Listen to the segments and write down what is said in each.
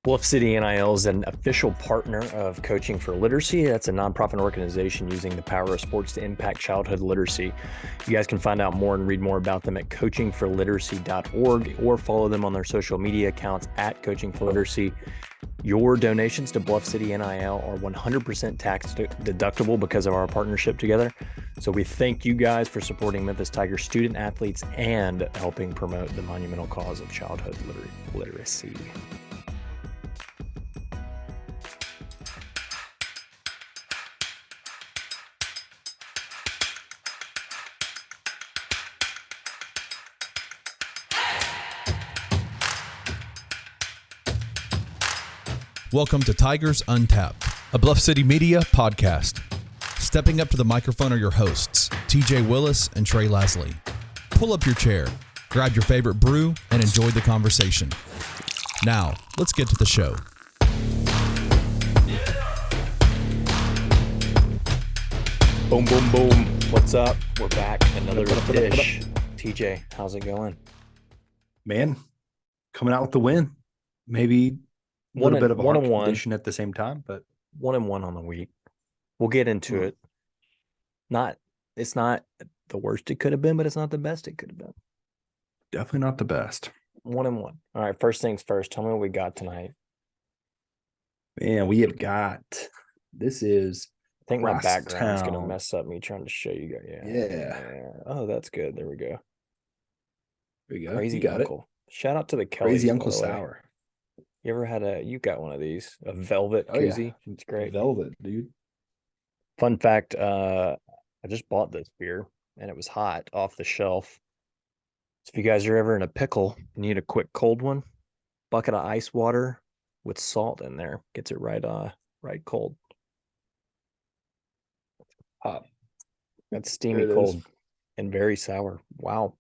Bluff City NIL is an official partner of Coaching for Literacy. That's a nonprofit organization using the power of sports to impact childhood literacy. You guys can find out more and read more about them at coachingforliteracy.org or follow them on their social media accounts at Coaching for Literacy. Your donations to Bluff City NIL are 100% tax deductible because of our partnership together. So we thank you guys for supporting Memphis Tigers student athletes and helping promote the monumental cause of childhood literacy. Welcome to Tigers Untapped, a Bluff City Media podcast. Stepping up to the microphone are your hosts, TJ Willis and Trey Lasley. Pull up your chair, grab your favorite brew, and enjoy the conversation. Now, let's get to the show. Boom, boom, boom. What's up? We're back. Another dish. TJ, how's it going? Man, coming out with the win. Maybe a little bit of a hard condition at the same time, but 1-1 on the week. We'll get into it. It's not the worst it could have been, but it's not the best it could have been. Definitely not the best. 1-1. All right, first things first. Tell me what we got tonight. Man, we have got I think my background is going to mess up me trying to show you guys. Yeah. Oh, that's good. There we go. There you go. Crazy you got Uncle. Shout out to the Kellys. Crazy Uncle Sour. You ever had you got one of these, a velvet koozie? Yeah. It's great. Velvet, dude. Fun fact, I just bought this beer and it was hot off the shelf. So if you guys are ever in a pickle, you need a quick cold one, bucket of ice water with salt in there. Gets it right cold. Hot. That's steamy cold and very sour. Wow.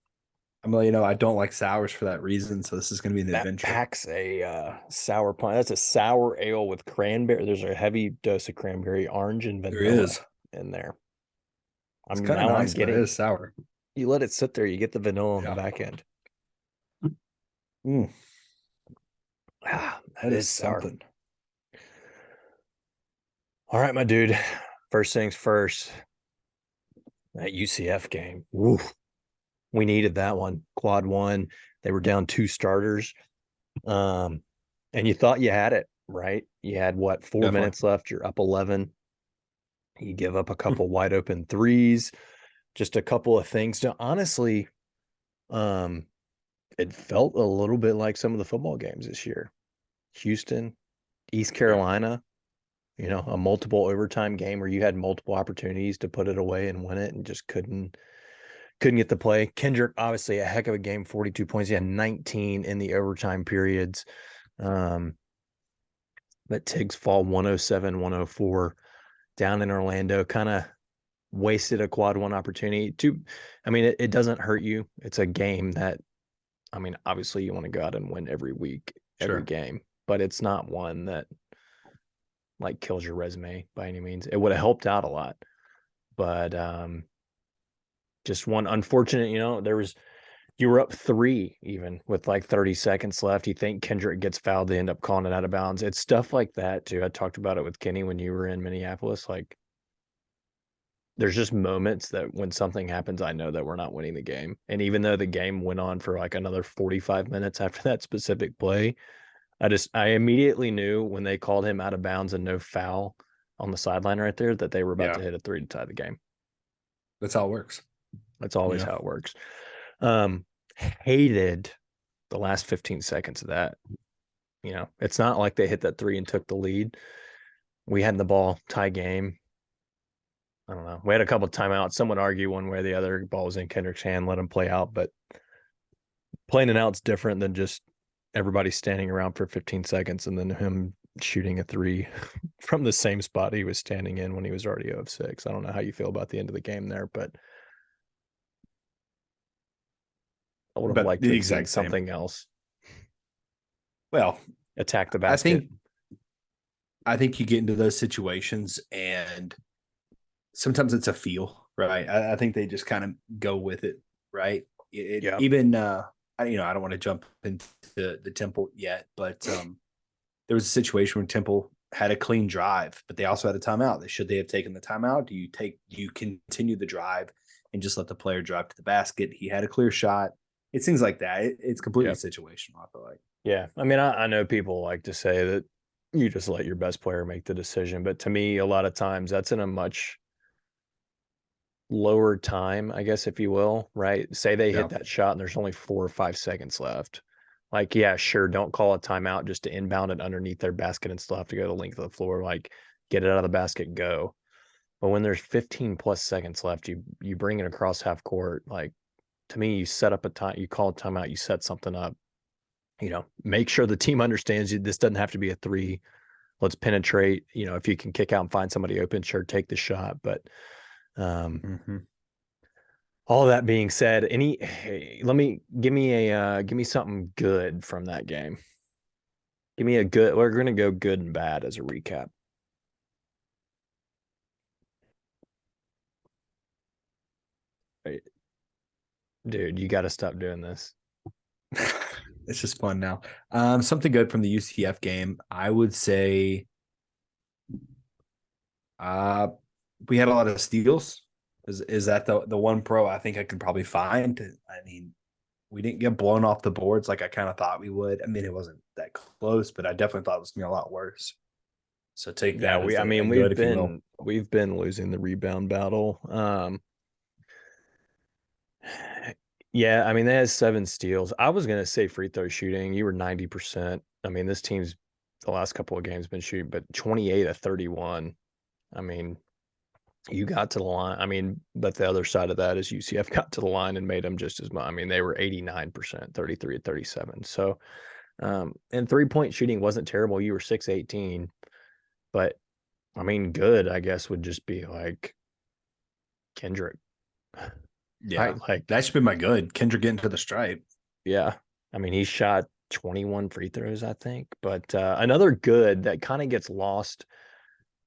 I'm letting you know I don't like sours for that reason, so this is going to be an adventure. Packs a sour pine. That's a sour ale with cranberry. There's a heavy dose of cranberry, orange, and vanilla in there. It's kind of nice, but it is sour. You let it sit there, you get the vanilla on the back end. That is something. All right, my dude. First things first. That UCF game. Oof. We needed that one. Quad one. They were down 2 starters. And you thought you had it, right? You had 4 minutes left. You're up 11. You give up a couple wide open threes, just a couple of things. Now, honestly, it felt a little bit like some of the football games this year. Houston, East Carolina, a multiple overtime game where you had multiple opportunities to put it away and win it and just couldn't get the play. Kendrick, obviously a heck of a game, 42 points. He had 19 in the overtime periods. But Tiggs fall 107-104 down in Orlando, kind of wasted a quad one opportunity. It doesn't hurt you. It's a game that, obviously you want to go out and win every week, every game, but it's not one that kills your resume by any means. It would have helped out a lot, but just one unfortunate, you were up 3 even with 30 seconds left. You think Kendrick gets fouled, they end up calling it out of bounds. It's stuff like that too. I talked about it with Kenny when you were in Minneapolis. There's just moments that when something happens, I know that we're not winning the game. And even though the game went on for another 45 minutes after that specific play, I immediately knew when they called him out of bounds and no foul on the sideline right there that they were about to hit a 3 to tie the game. That's how it works. That's always how it works. Hated the last 15 seconds of that. It's not like they hit that 3 and took the lead. We had the ball, tie game. I don't know. We had a couple of timeouts. Some would argue one way or the other. Ball was in Kendrick's hand, let him play out. But playing it out's different than just everybody standing around for 15 seconds and then him shooting a 3 from the same spot he was standing in when he was already 0 of 6. I don't know how you feel about the end of the game there, but I would have liked to see something else. Well, attack the basket. I think you get into those situations and sometimes it's a feel, right? I think they just kind of go with it, right? Even I don't want to jump into the Temple yet, but there was a situation where Temple had a clean drive, but they also had a timeout. Should they have taken the timeout? Do you continue the drive and just let the player drive to the basket? He had a clear shot. It's things like that. It's completely Yeah. situational, I feel like. Yeah. I mean, I know people like to say that you just let your best player make the decision, but to me, a lot of times that's in a much lower time, I guess, if you will, right? Say they Yeah. hit that shot and there's only 4 or 5 seconds left. Like, yeah, sure, don't call a timeout just to inbound it underneath their basket and still have to go the length of the floor. Like, get it out of the basket, go. But when there's 15 plus seconds left, you bring it across half court. Like, to me, you set up a time, you call a timeout, you set something up. Make sure the team understands you. This doesn't have to be a three. Let's penetrate. If you can kick out and find somebody open, sure, take the shot. But Mm-hmm. all that being said, give me something good from that game. Give me a good. We're gonna go good and bad as a recap. Wait, dude, you got to stop doing this. It's just fun now. Something good from the UCF game, I would say. Uh, we had a lot of steals. Is that the one pro I think I could probably find? I mean, we didn't get blown off the boards like I kind of thought we would. I mean, it wasn't that close, but I definitely thought it was gonna be a lot worse. So take Yeah, that as I a mean, good, if you will. we've been losing the rebound battle. Yeah, I mean, they had 7 steals. I was gonna say free throw shooting. You were 90%. I mean, this team's the last couple of games been shooting, but 28 of 31. I mean, you got to the line. I mean, but the other side of that is UCF got to the line and made them just as much. I mean, they were 89%, 33 at 37. So, and 3-point shooting wasn't terrible. You were 6-18, but I mean, good, I guess, would just be like Kendrick, Yeah, right? Like, that should be my good. Kendrick getting to the stripe. yeah. I mean, he shot 21 free throws, I think. But another good that kind of gets lost.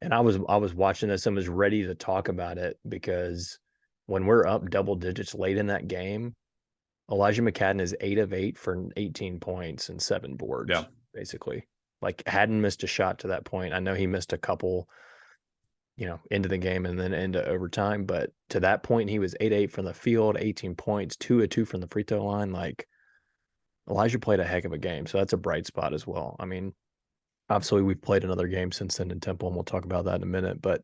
And I was watching this and was ready to talk about it because when we're up double digits late in that game, Elijah McCadden is 8 of 8 for 18 points and 7 boards, Yeah, basically. Like hadn't missed a shot to that point. I know he missed a couple, into the game and then into overtime, but to that point he was 8 of 8 from the field, 18 points, 2 of 2 from the free throw line. Like Elijah played a heck of a game, so that's a bright spot as well. I mean, obviously we've played another game since then in Temple, and we'll talk about that in a minute. But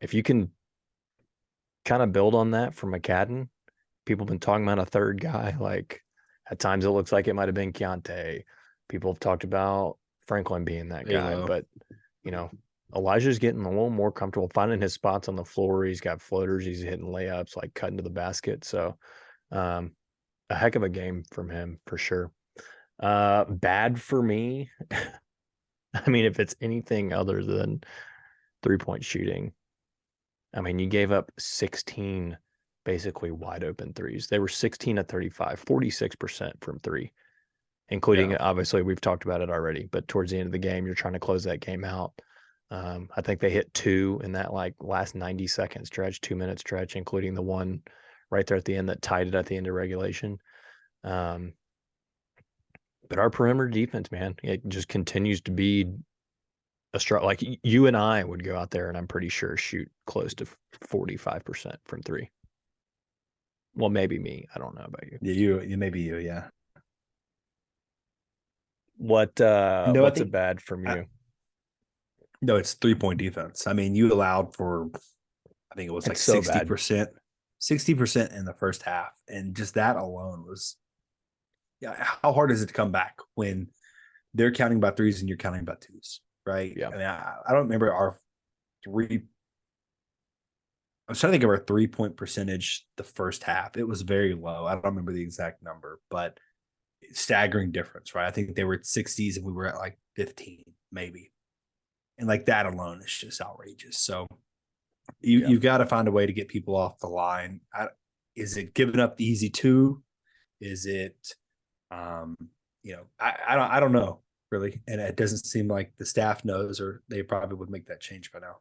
if you can kind of build on that from McCadden, people have been talking about a third guy. Like at times it looks like it might have been Keontae. People have talked about Franklin being that guy, Alo. but you know, Elijah's getting a little more comfortable finding his spots on the floor. He's got floaters, he's hitting layups, like cutting to the basket. So um, a heck of a game from him for sure. Bad for me. I mean, if it's anything other than 3-point shooting, I mean, you gave up 16 basically wide open threes. They were 16 at 35, 46% from three, including Yeah. obviously we've talked about it already, but towards the end of the game, you're trying to close that game out. I think they hit 2 in that like last 90-second stretch, 2-minute stretch, including the one right there at the end that tied it at the end of regulation. Um, but our perimeter defense, man, it just continues to be a struggle. Like you and I would go out there and I'm pretty sure shoot close to 45% from three. Well, maybe me. I don't know about you. Yeah, you maybe you, yeah. No, I What's a think bad from I, you? no, it's 3-point defense. I mean, you allowed for I think it was It's like so bad. 60% in the first half. And just that alone was, yeah, how hard is it to come back when they're counting by threes and you're counting by twos, right? Yeah. I mean, I don't remember our three. I was trying to think of our 3-point percentage the first half. It was very low. I don't remember the exact number, but staggering difference, right? I think they were at 60s and we were at like 15, maybe. And like that alone is just outrageous. So you've got to find a way to get people off the line. Is it giving up the easy two? Is it, um, I don't know really, and it doesn't seem like the staff knows, or they probably would make that change by now.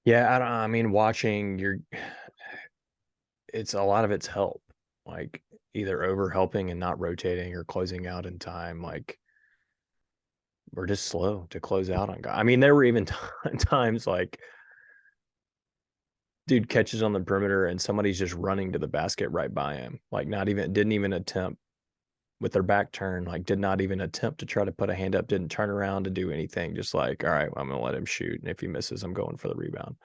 Yeah. I mean, watching it's a lot of it's help, like either over helping and not rotating or closing out in time. Like we're just slow to close out on guys. I mean, there were even times like dude catches on the perimeter and somebody's just running to the basket right by him. Like didn't even attempt with their back turned, like did not even attempt to try to put a hand up, didn't turn around to do anything. Just like, all right, I'm going to let him shoot. And if he misses, I'm going for the rebound.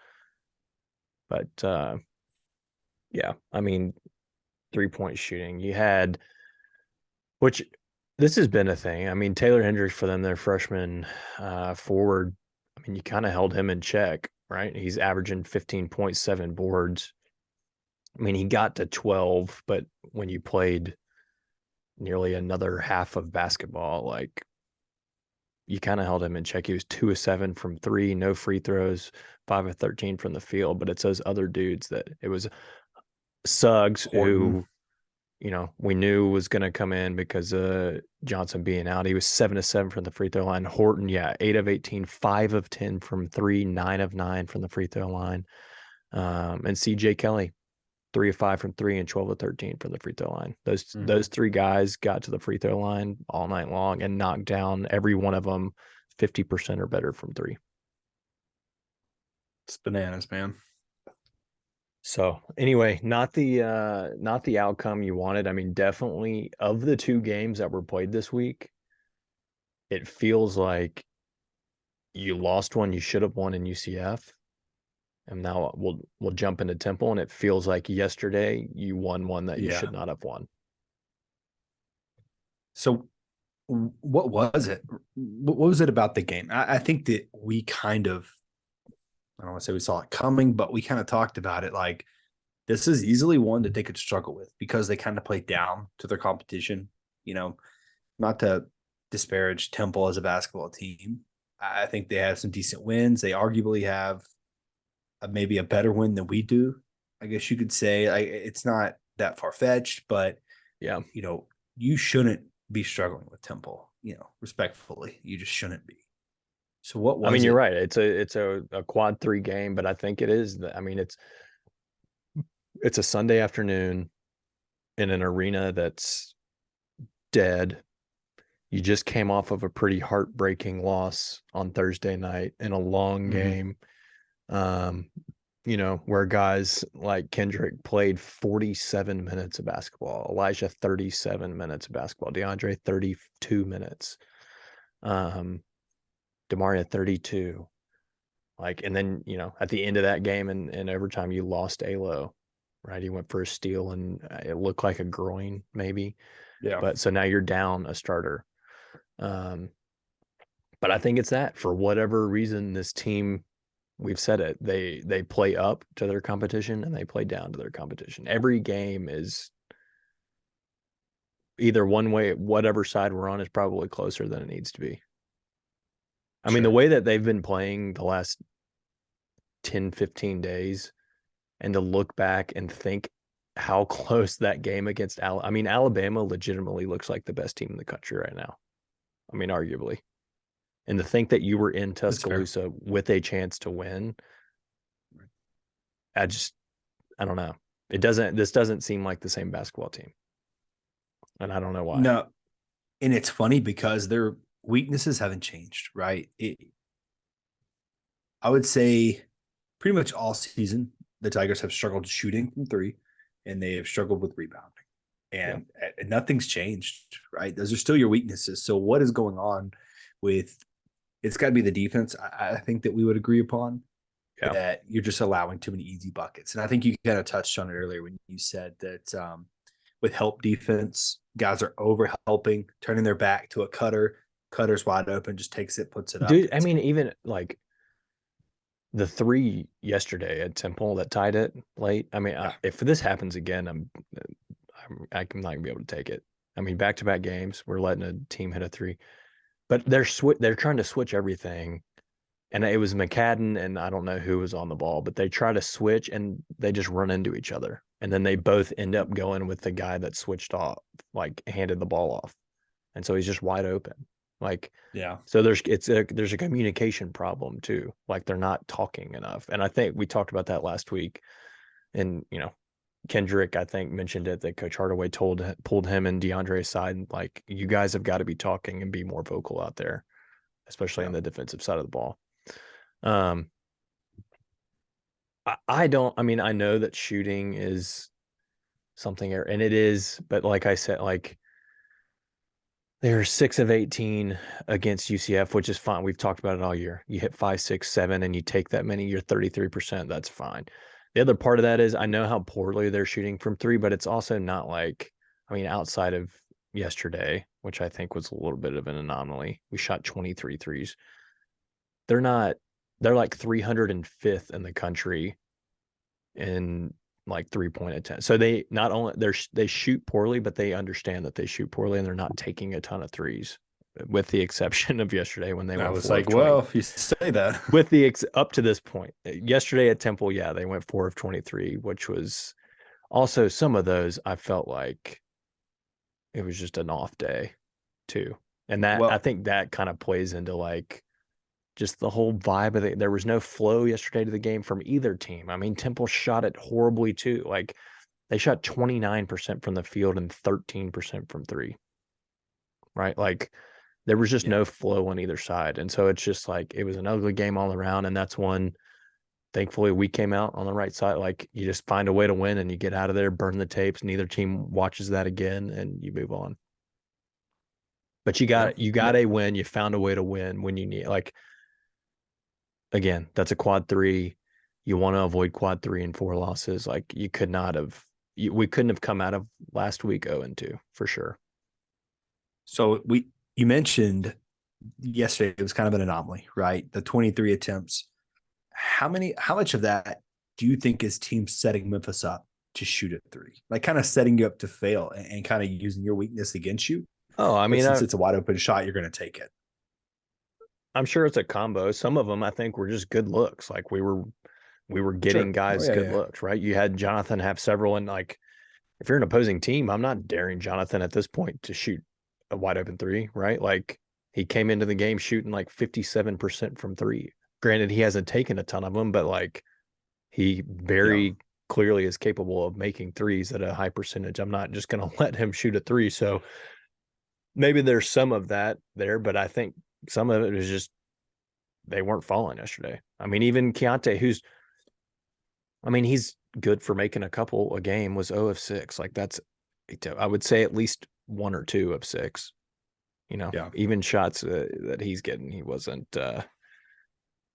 But yeah, I mean, 3-point shooting, you had, which this has been a thing. I mean, Taylor Hendricks for them, their freshman forward, I mean, you kind of held him in check, right? He's averaging 15.7 boards. I mean, he got to 12, but when you played nearly another half of basketball, like you kind of held him in check. He was 2 of 7 from 3, no free throws, 5 of 13 from the field. But it's those other dudes that it was Suggs Horton. who, you know, we knew was going to come in because Johnson being out. He was 7 of 7 from the free throw line. Horton, yeah, 8 of 18, 5 of 10 from 3, 9 of 9 from the free throw line. And CJ Kelly, 3 of 5 from 3 and 12 of 13 from the free throw line. Those three guys got to the free throw line all night long and knocked down every one of them 50% or better from 3. It's bananas, man. So anyway, not the outcome you wanted. I mean, definitely of the 2 games that were played this week, it feels like you lost one you should have won in UCF. And now we'll jump into Temple, and it feels like yesterday you won one that you should not have won. So what was it? What was it about the game? I think that we kind of, I don't want to say we saw it coming, but we kind of talked about it. Like, this is easily one that they could struggle with because they kind of play down to their competition. You know, not to disparage Temple as a basketball team. I think they have some decent wins. They arguably have maybe a better win than we do. I guess you could say. It's not that far fetched, but yeah, you know, you shouldn't be struggling with Temple. You know, respectfully, you just shouldn't be. So what was I mean, it? you're right. It's a quad 3 game, but I think it is. I mean, it's a Sunday afternoon in an arena that's dead. You just came off of a pretty heartbreaking loss on Thursday night in a long game. You know, where guys like Kendrick played 47 minutes of basketball, Elijah 37 minutes of basketball, DeAndre 32 minutes, Demaria 32. Like, and then, you know, at the end of that game and overtime, you lost Alo, right? He went for a steal and it looked like a groin maybe. Yeah. But so now you're down a starter. But I think it's that for whatever reason, this team, we've said it, they play up to their competition and they play down to their competition. Every game is either one way, whatever side we're on is probably closer than it needs to be. I mean, the way that they've been playing the last 10, 15 days, and to look back and think how close that game against I mean, Alabama legitimately looks like the best team in the country right now. I mean, arguably. And to think that you were in Tuscaloosa with a chance to win, I don't know. This doesn't seem like the same basketball team. And I don't know why. No. And it's funny because their weaknesses haven't changed, right? I would say pretty much all season, the Tigers have struggled shooting from 3 and they have struggled with rebounding. And nothing's changed, right? Those are still your weaknesses. So what is going on with it's got to be the defense. I think that we would agree upon that you're just allowing too many easy buckets. And I think you kind of touched on it earlier when you said that with help defense, guys are over helping, turning their back to a cutter. Cutter's wide open, just takes it, puts it up. Dude, I mean, even like the 3 yesterday at Temple that tied it late. I mean, if this happens again, I'm not gonna be able to take it. I mean, back-to-back games, we're letting a team hit a 3, but they're trying to switch everything. And it was McCadden and I don't know who was on the ball, but they try to switch and they just run into each other. And then they both end up going with the guy that switched off, like handed the ball off. And so he's just wide open. Like, so there's a communication problem too. Like they're not talking enough. And I think we talked about that last week. And, you know, Kendrick, I think, mentioned it that Coach Hardaway pulled him and DeAndre aside, like, you guys have got to be talking and be more vocal out there. especially Yeah. in the defensive side of the ball. Um, I don't. I mean, I know that shooting is something, and it is, but like I said, like they're 6 of 18 against UCF, which is fine. We've talked about it all year. You hit 5, 6, 7, and you take that many, you're 33%. That's fine. The other part of that is I know how poorly they're shooting from three, but it's also not like, I mean, outside of yesterday, which I think was a little bit of an anomaly, we shot 23 threes. They're not, they're like 305th in the country in like 3-point attempt. So they not only they shoot poorly, but they understand that they shoot poorly and they're not taking a ton of threes, with the exception of yesterday when they I went was 4 of like, 20. well, if you say that. With the up to this point, yesterday at Temple, yeah, they went 4 of 23, which was also some of those I felt like it was just an off day too. And that I Well, think that kind of plays into like just the whole vibe of it. There was no flow yesterday to the game from either team. I mean, Temple shot it horribly too. Like they shot 29% from the field and 13% from three, right? Like there was just yeah. no flow on either side. And so it's just like it was an ugly game all around. And that's one, thankfully, we came out on the right side. Like you just find a way to win and you get out of there, burn the tapes. Neither team watches that again and you move on. But Yeah. you got a win. You found a way to win when you need, like, again, that's a quad three. You want to avoid quad 3 and 4 losses. Like you could not have, we couldn't have come out of last week 0-2 for sure. So you mentioned yesterday it was kind of an anomaly, right? The 23 attempts. How much of that do you think is teams setting Memphis up to shoot at three? Like kind of setting you up to fail and kind of using your weakness against you. Oh, I But mean, since it's a wide open shot, you're going to take it. I'm sure it's a combo. Some of them I think were just good looks. Like we were getting Sure. Oh, guys yeah, good yeah. looks, right? You had Jonathan have several, and like if you're an opposing team, I'm not daring Jonathan at this point to shoot a wide open three, right? Like he came into the game shooting like 57% from three. Granted, he hasn't taken a ton of them, but like he Yeah. very clearly is capable of making threes at a high percentage. I'm not just going to let him shoot a three. So maybe there's some of that there, but I think some of it is just they weren't falling yesterday. I mean, even Keontae, he's good for making a couple a game, was 0 of 6. Like that's, I would say at least 1 or 2 of 6. Yeah. Even shots that he's getting, he wasn't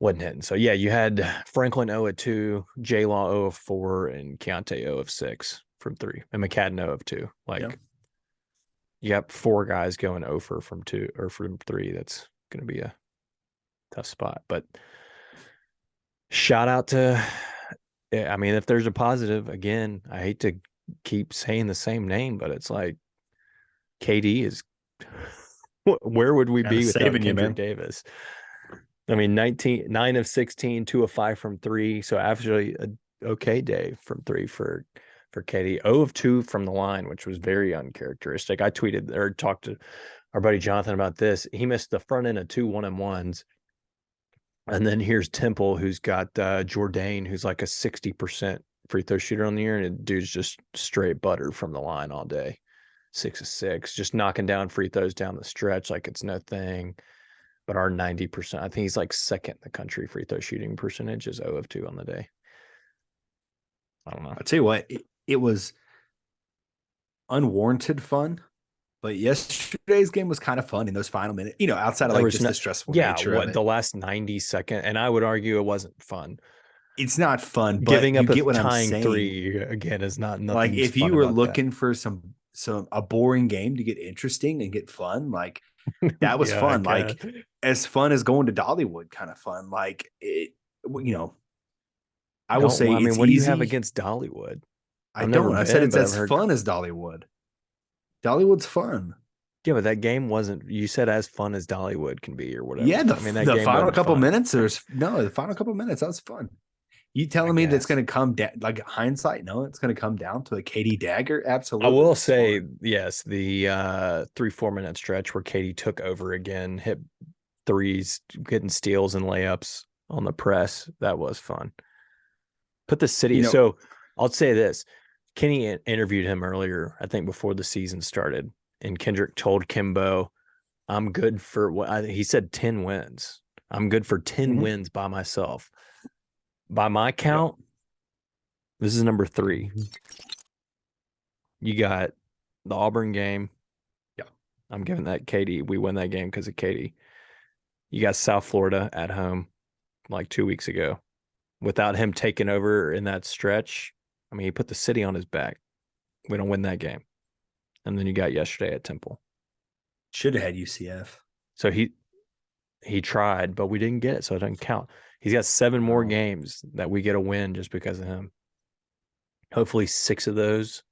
hitting. So yeah, you had Franklin 0 of 2, J Law 0 of 4, and Keontae 0 of 6 from 3, and McCadden 0 of 2. Like Yeah. you got 4 guys going over from 2 or from 3. That's going to be a tough spot. But shout out to, I mean, if there's a positive, again, I hate to keep saying the same name, but it's like KD is, where would we Kind of be without saving you, Kendrick man. Davis? I mean, 9 of 16, 2 of 5 from 3. So actually a okay day from 3 for KD. 0 of 2 from the line, which was very uncharacteristic. I tweeted or talked to our buddy Jonathan about this. He missed the front end of 2 1-and-1s. And then here's Temple, who's got Jourdain, who's like a 60% free throw shooter on the year, and the dude's just straight butter from the line all day. 6 of 6, just knocking down free throws down the stretch like it's no thing. But our 90%, I think he's like second in the country free throw shooting percentage, is 0 of 2 on the day. I don't know. I'll tell you what, it was unwarranted fun, but yesterday's game was kind of fun in those final minutes, outside of There like was just no, the stressful yeah, nature of what, it. the last 90 second, and I would argue it wasn't fun. It's not fun, but Giving you up a get what I'm tying saying. 3 again is Like nothing's if fun you were about that. looking for a boring game to get interesting and get fun, like that was Yeah, fun. okay. Like as fun as going to Dollywood kind of fun. Like I will say it's what do you have easy. against Dollywood? I I've never don't. I said been, it's but I've as heard. fun as Dollywood. Dollywood's fun. Yeah, but that game wasn't. You said as fun as Dollywood can be, or whatever. Yeah, I mean, that the game final wasn't couple fun. minutes. The final couple minutes. That was fun. You I telling me that's guess. going to come down like hindsight? No, it's going to come down to a Katie Dagger. I Absolutely, will that's say, fun. yes, the 3-4 minute stretch where Katie took over again, hit threes, getting steals and layups on the press. That was fun. Put the city. You know, So I'll say this. Kenny interviewed him earlier, I think before the season started, and Kendrick told Kimbo, I'm good for what he said 10 wins. I'm good for 10 Mhm. wins by myself. By my Yep. count, this is number 3. You got the Auburn game. Yeah. I'm giving that Katie. We win that game because of Katie. You got South Florida at home like 2 weeks ago. Without him taking over in that stretch, I mean, he put the city on his back. We don't win that game. And then you got yesterday at Temple. Should have had UCF. So he tried, but we didn't get it, so it doesn't count. He's got 7 more No. games that we get a win just because of him. Hopefully 6 of those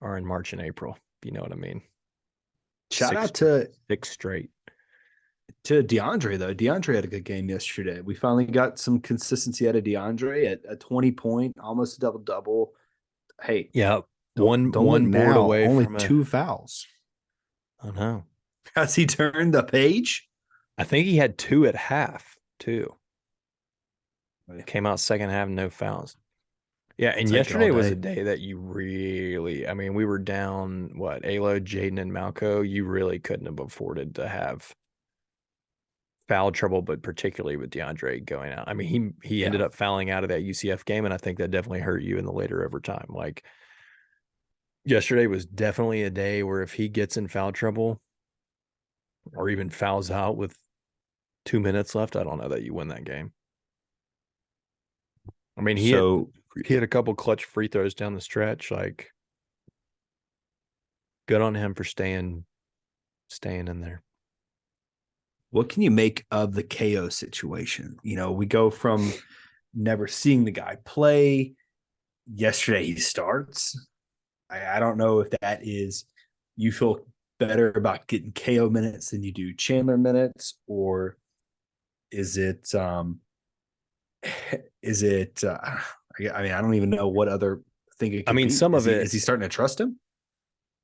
are in March and April, if you know what I mean. Shout Six, out to 6 straight. DeAndre though. DeAndre had a good game yesterday. We finally got some consistency out of DeAndre at a 20-point, almost a double. Hey, Yeah, don't look one board now. away Only from 2 fouls. I don't know. Has he turned the page? I think he had 2 at half too. Came out second half, no fouls. Yeah, I'll and take it all yesterday was day. a day that you really, I mean, we were down, what, Alo, Jaden, and Malco. You really couldn't have afforded to have foul trouble, but particularly with DeAndre going out. I mean, he ended Yeah. up fouling out of that UCF game, and I think that definitely hurt you in the later overtime. Like, yesterday was definitely a day where if he gets in foul trouble or even fouls out with 2 minutes left, I don't know that you win that game. I mean, So he had a couple clutch free throws down the stretch. Like, good on him for staying in there. what can you make of the KO situation? We go from never seeing the guy play. Yesterday he starts. I don't know if that is you feel better about getting KO minutes than you do Chandler minutes, or is it I mean, I don't even know what other thing it I could mean, be. some Is of he it, starting to trust him?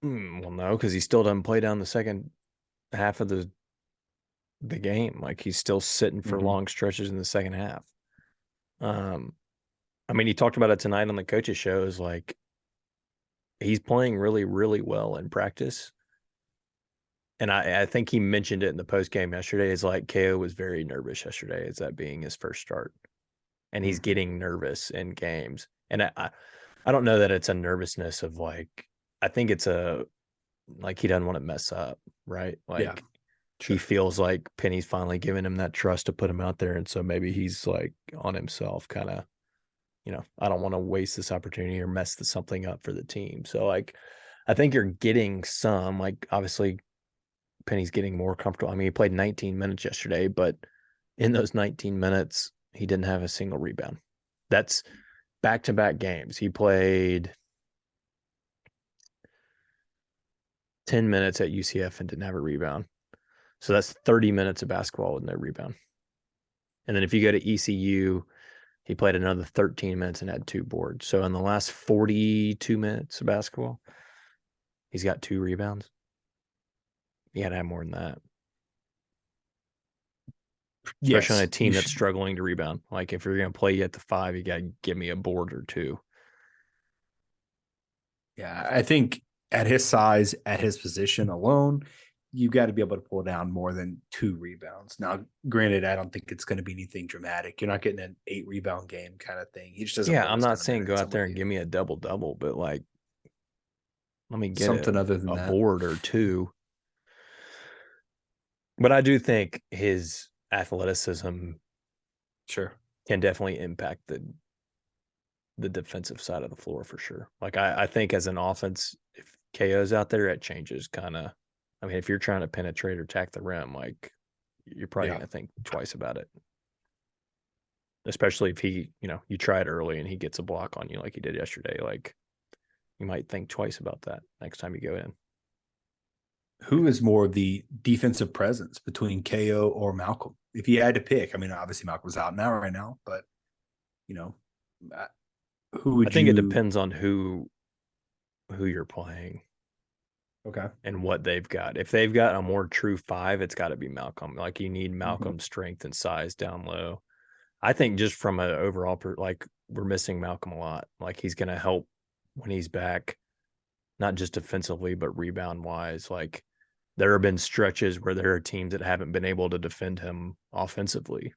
well, no, because he still doesn't play down the second half of the game. Like, he's still sitting for Mhm. long stretches in the second half. I mean, he talked about it tonight on the coaches show. Is like he's playing really, really well in practice. And I think he mentioned it in the post game yesterday. Is like KO was very nervous yesterday, as that being his first start, and he's Mhm. getting nervous in games. And I don't know that it's a nervousness of like, I think it's a like he doesn't want to mess up, right? Yeah, Like, he sure. feels like Penny's finally giving him that trust to put him out there, and so maybe he's like on himself, kind of, I don't want to waste this opportunity or mess something up for the team. So, like, I think you're getting some, like, obviously Penny's getting more comfortable. I mean, he played 19 minutes yesterday, but in those 19 minutes, he didn't have a single rebound. That's back-to-back games. He played 10 minutes at UCF and didn't have a rebound. So that's 30 minutes of basketball with no rebound. And then if you go to ECU, he played another 13 minutes and had 2 boards. So in the last 42 minutes of basketball, he's got 2 rebounds. You got to have more than that, especially on a Yes, team that's struggling to rebound. Like, if you're going to play you at the 5, you got to give me a board or 2. Yeah, I think at his size, at his position alone, you got to be able to pull down more than 2 rebounds. Now, granted, I don't think it's going to be anything dramatic. You're not getting an 8 rebound game kind of thing. He just doesn't Yeah, play I'm those not kind of saying go minutes. out I'm there with and you. give me a double-double, but, like, let me get Something other than a that. board or 2. But I do think his athleticism Sure. can definitely impact the defensive side of the floor for sure. Like, I think as an offense, if KO's out there, it changes kind of. I mean, if you're trying to penetrate or attack the rim, like, you're probably Yeah. going to think twice about it. Especially if you try it early and he gets a block on you like he did yesterday. Like, you might think twice about that next time you go in. Who is more of the defensive presence between KO or Malcolm? If you had to pick, I mean, obviously Malcolm's out now right now, but you know, uh, who I would think it you? depends on who you're playing Okay. and what they've got. If they've got a more true 5, it's got to be Malcolm. Like, you need Mhm. Malcolm's strength and size down low. I think just from an overall, like, we're missing Malcolm a lot. Like, he's going to help when he's back, not just defensively, but rebound wise. Like, there have been stretches where there are teams that haven't been able to defend him offensively.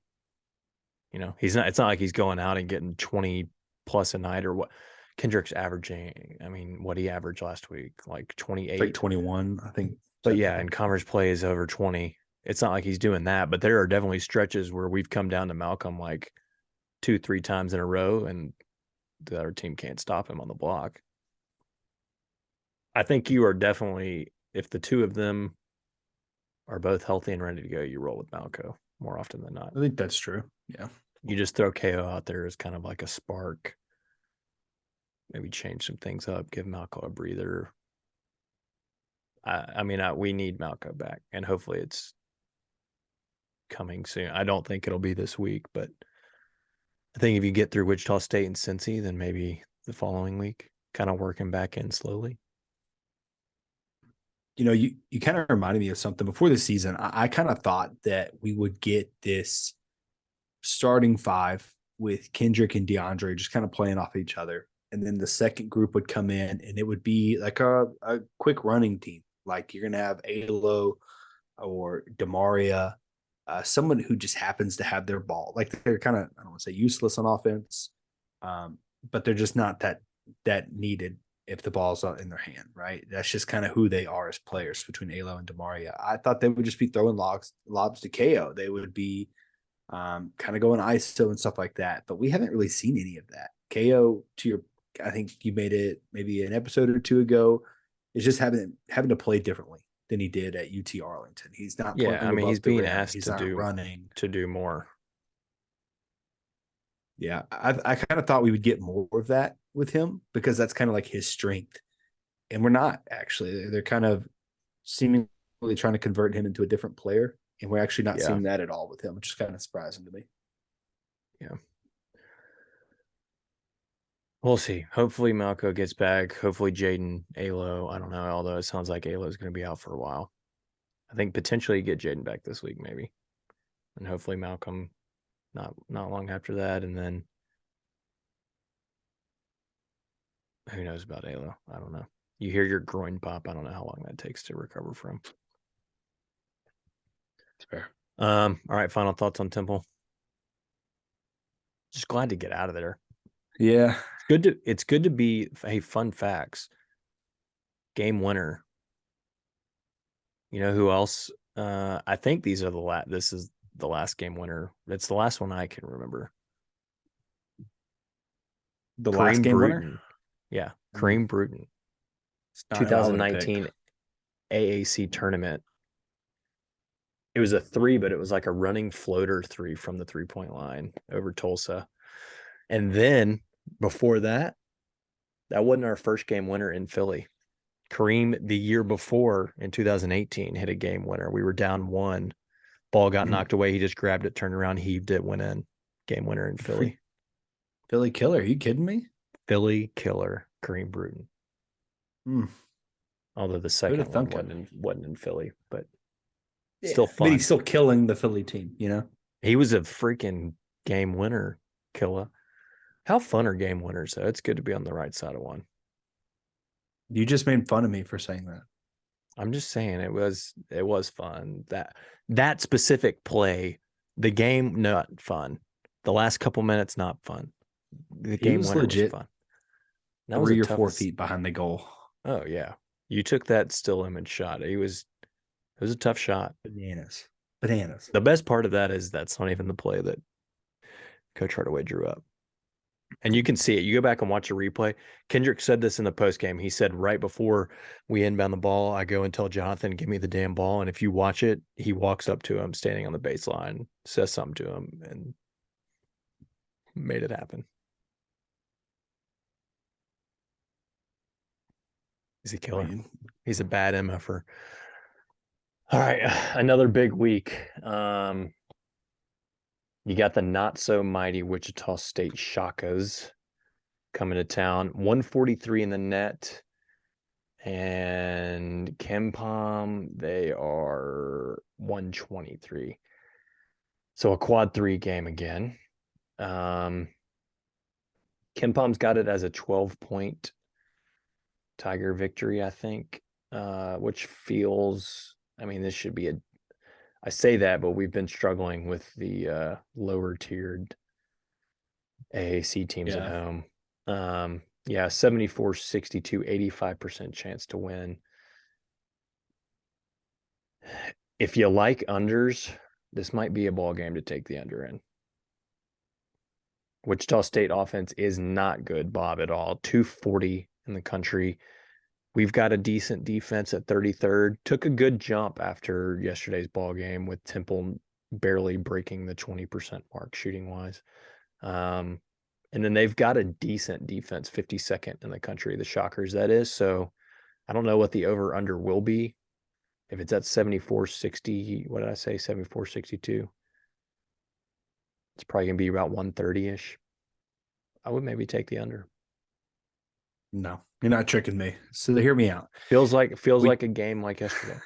You know, it's not like he's going out and getting 20 plus a night or what. Kendrick's averaging, I mean, what he averaged last week, like 28. It's like 21, I think. But yeah, and conference play is over 20. It's not like he's doing that, but there are definitely stretches where we've come down to Malcolm like 2-3 times in a row, and the other team can't stop him on the block. I think you are definitely, if the two of them are both healthy and ready to go, you roll with Malco more often than not. I think that's true. Yeah. You just throw KO out there as kind of like a spark. Maybe change some things up, give Malco a breather. I mean, we need Malco back, and hopefully it's coming soon. I don't think it'll be this week, but I think if you get through Wichita State and Cincy, then maybe the following week, kind of working back in slowly. You know, you kind of reminded me of something before the season. I kind of thought that we would get this starting five with Kendrick and DeAndre just kind of playing off each other. And then the second group would come in and it would be like a quick running team. Like you're going to have Alo or Demaria, someone who just happens to have their ball. Like they're kind of, I don't want to say useless on offense, but they're just not that needed if the ball's not in their hand, right? That's just kind of who they are as players between Alo and Demaria. I thought they would just be throwing lobs to KO. They would be kind of going ISO and stuff like that. But we haven't really seen any of that. KO, I think you made it maybe an episode or two ago, is just having to play differently than he did at UT Arlington. He's not Yeah, I mean, he's being asked he's to not running to do more. Yeah, I kind of thought we would get more of that with him because that's kind of like his strength, and we're not actually. They're kind of seemingly trying to convert him into a different player, and we're actually not seeing that at all with him, which is kind of surprising to me. Yeah. We'll see. Hopefully Malco gets back. Hopefully Jaden, Alo. I don't know, although it sounds like Alo is going to be out for a while. I think potentially get Jaden back this week, maybe. And hopefully Malcolm not long after that. And then who knows about Alo? I don't know. You hear your groin pop. I don't know how long that takes to recover from. It's fair. All right, final thoughts on Temple. Just glad to get out of there. Yeah. It's good to be, hey, fun facts. Game winner. You know who else? I think these are this is the last game winner. It's the last one I can remember. The Kareem last game Bruton. winner? Yeah, Kareem Bruton. 2019 AAC tournament. It was a 3, but it was like a running floater 3 from the 3-point line over Tulsa. And then before that wasn't our first game winner in Philly. Kareem, the year before in 2018, hit a game winner. We were down 1. Ball got knocked away. He just grabbed it, turned around, heaved it, went in. Game winner in Philly. Philly killer. Are you kidding me? Philly killer, Kareem Bruton. Although the second one wasn't in Philly, but still fun. But he's still killing the Philly team, you know? He was a freaking game winner killer. How fun are game winners, though? It's good to be on the right side of one. You just made fun of me for saying that. I'm just saying it was fun. That specific play, the game not fun. The last couple minutes not fun. The game winner was fun. That 3 or 4 feet behind the goal. Oh yeah, you took that still image shot. It was a tough shot. Bananas. The best part of that is that's not even the play that Coach Hardaway drew up. And you can see it. You go back and watch a replay. Kendrick said this in the post game. He said right before we inbound the ball, I go and tell Jonathan, give me the damn ball. And if you watch it, he walks up to him standing on the baseline, says something to him, and made it happen. He's a killer. He's a bad MFer. All right, another big week. You got the not so mighty Wichita State Shockers coming to town. 143 in the net. And KenPom, they are 123. So a quad 3 game again. KenPom's got it as a 12-point Tiger victory, I think, which feels I mean, this should be I say that, but we've been struggling with the lower tiered AAC teams at Yeah. home. Yeah, 74-62, 85% chance to win. If you like unders, this might be a ball game to take the under in. Wichita State offense is not good, Bob, at all. 240 in the country. We've got a decent defense at 33rd. Took a good jump after yesterday's ball game with Temple barely breaking the 20% mark shooting wise. And then they've got a decent defense, 52nd in the country, the Shockers, that is. So I don't know what the over under will be. If it's at 74-60, what did I say? 74-62. It's probably going to be about 130-ish. I would maybe take the under. No, you're not tricking me. So hear me out. Feels like a game like yesterday.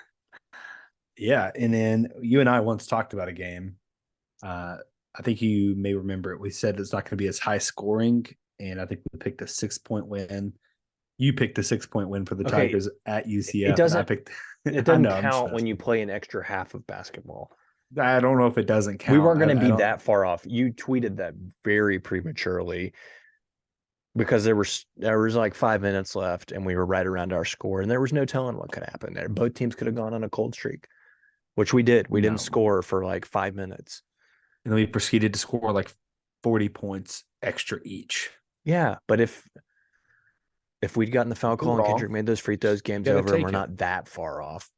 Yeah, and then you and I once talked about a game. I think you may remember it. We said it's not going to be as high scoring, and I think we picked a 6-point win. You picked a 6-point win for the Tigers at UCF. It doesn't. And I picked. It doesn't count when you play an extra half of basketball. I don't know if it doesn't count. We weren't going to be that far off. You tweeted that very prematurely because there was like 5 minutes left, and we were right around our score, and there was no telling what could happen there. Both teams could have gone on a cold streak, which we did. We didn't score for like 5 minutes. And then we proceeded to score like 40 points extra each. Yeah, but if we'd gotten the foul call and Kendrick made those free throws, game's over, and we're not that far off.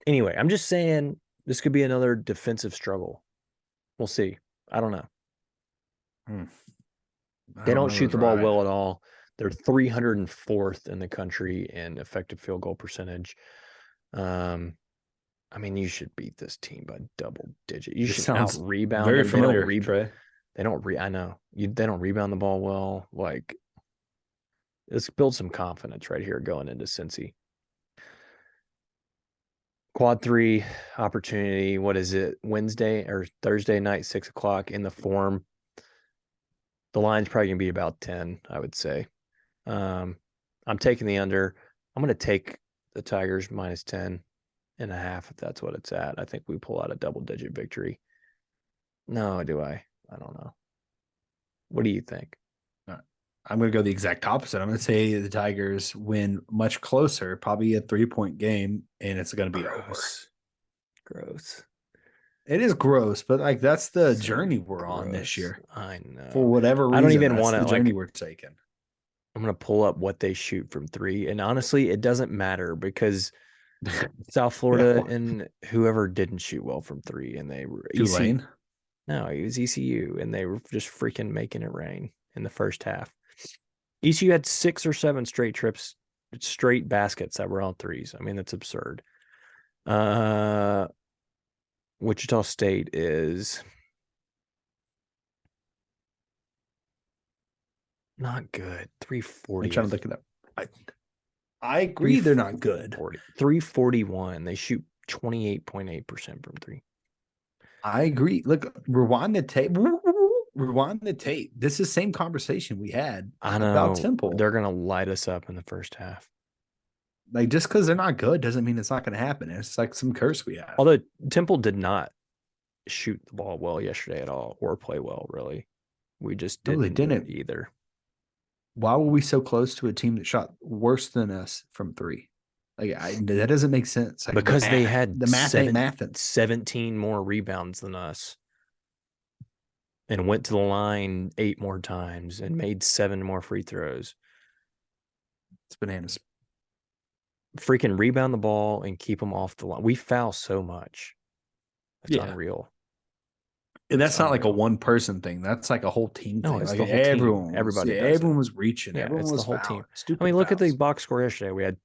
Anyway, I'm just saying this could be another defensive struggle. We'll see. I don't know. They don't shoot the ball well at all. They're 304th in the country in effective field goal percentage. I mean, you should beat this team by double digit. You should out rebound. Very familiar, Trey. I know. They don't rebound the ball well. Like, let's build some confidence right here going into Cincy. Quad 3 opportunity. What is it? Wednesday or Thursday night, 6:00 in the Forum. The line's probably going to be about 10, I would say. I'm taking the under. I'm going to take the Tigers minus 10.5 if that's what it's at. I think we pull out a double-digit victory. No, do I? I don't know. What do you think? I'm going to go the exact opposite. I'm going to say the Tigers win much closer, probably a 3-point game, and it's going to be gross. It is gross, but like that's the journey we're on this year. I know. For whatever reason, I don't even want to. The journey we're taking. I'm going to pull up what they shoot from 3, and honestly, it doesn't matter because South Florida and whoever didn't shoot well from 3, and they were Tulane. No, it was ECU, and they were just freaking making it rain in the first half. ECU had 6 or 7 straight baskets that were on 3s. I mean, that's absurd. Wichita State is not good. 340. I'm trying to look it up. I agree they're not good. 341. They shoot 28.8% from 3. I agree. Look, rewind the tape. Rewind the tape. This is the same conversation we had about Temple. They're going to light us up in the first half. Like, just because they're not good doesn't mean it's not going to happen. It's like some curse we have. Although Temple did not shoot the ball well yesterday at all or play well, really. We just didn't. No, they didn't either. Why were we so close to a team that shot worse than us from 3? Like, that doesn't make sense. Like, because they had the math ain't mathin'. 17 more rebounds than us. And went to the line 8 more times and made 7 more free throws. It's bananas. Freaking rebound the ball and keep them off the line. We foul so much. It's unreal. And that's not like a one-person thing. That's like a whole team thing. No, it's like the whole team. Everybody does everyone was reaching. Yeah, everyone it's was the whole fouling. team. Stupid I mean, look fouls. at the box score yesterday. We had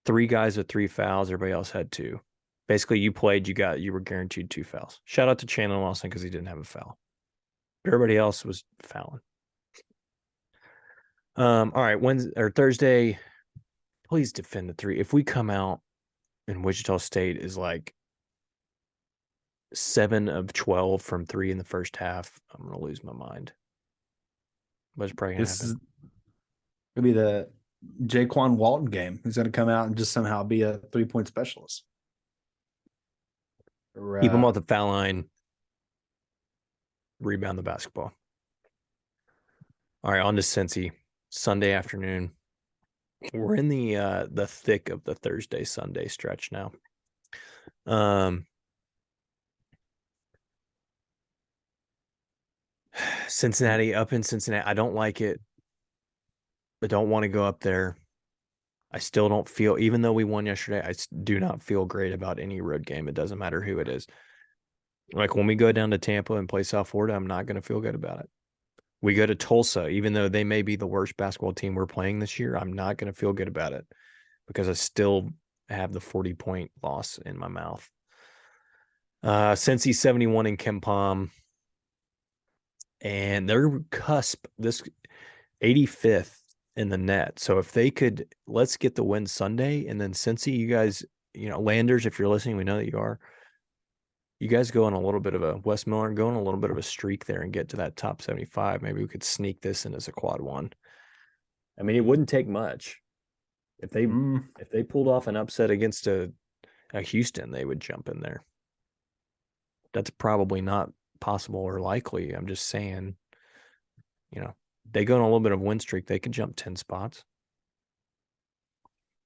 3 guys with 3 fouls. Everybody else had 2. Basically, you played, you were guaranteed 2 fouls. Shout out to Chandler Lawson because he didn't have a foul. Everybody else was fouling. All right, Wednesday or Thursday, please defend the 3. If we come out and Wichita State is like 7 of 12 from 3 in the first half, I'm gonna lose my mind. What's probably gonna happen? Gonna be the Jaquan Walton game, who's going to come out and just somehow be a 3-point specialist. Or, Keep them off the foul line. Rebound the basketball. All right, on to Cincy. Sunday afternoon. We're in the thick of the Thursday Sunday stretch now. Cincinnati, up in Cincinnati. I don't like it. I don't want to go up there. I still don't feel, even though we won yesterday, I do not feel great about any road game. It doesn't matter who it is. Like when we go down to Tampa and play South Florida, I'm not going to feel good about it. We go to Tulsa, even though they may be the worst basketball team we're playing this year, I'm not going to feel good about it because I still have the 40-point loss in my mouth. Cincy 71 in Kempom, and they're cusp this 85th in the net. So if they could, let's get the win Sunday, and then Cincy, you guys, Landers, if you're listening, we know that you are. You guys go on a little bit of a West Miller, go on a little bit of a streak there and get to that top 75. Maybe we could sneak this in as a quad one. I mean, it wouldn't take much. If they pulled off an upset against a Houston, they would jump in there. That's probably not possible or likely. I'm just saying, they go on a little bit of win streak, they could jump 10 spots.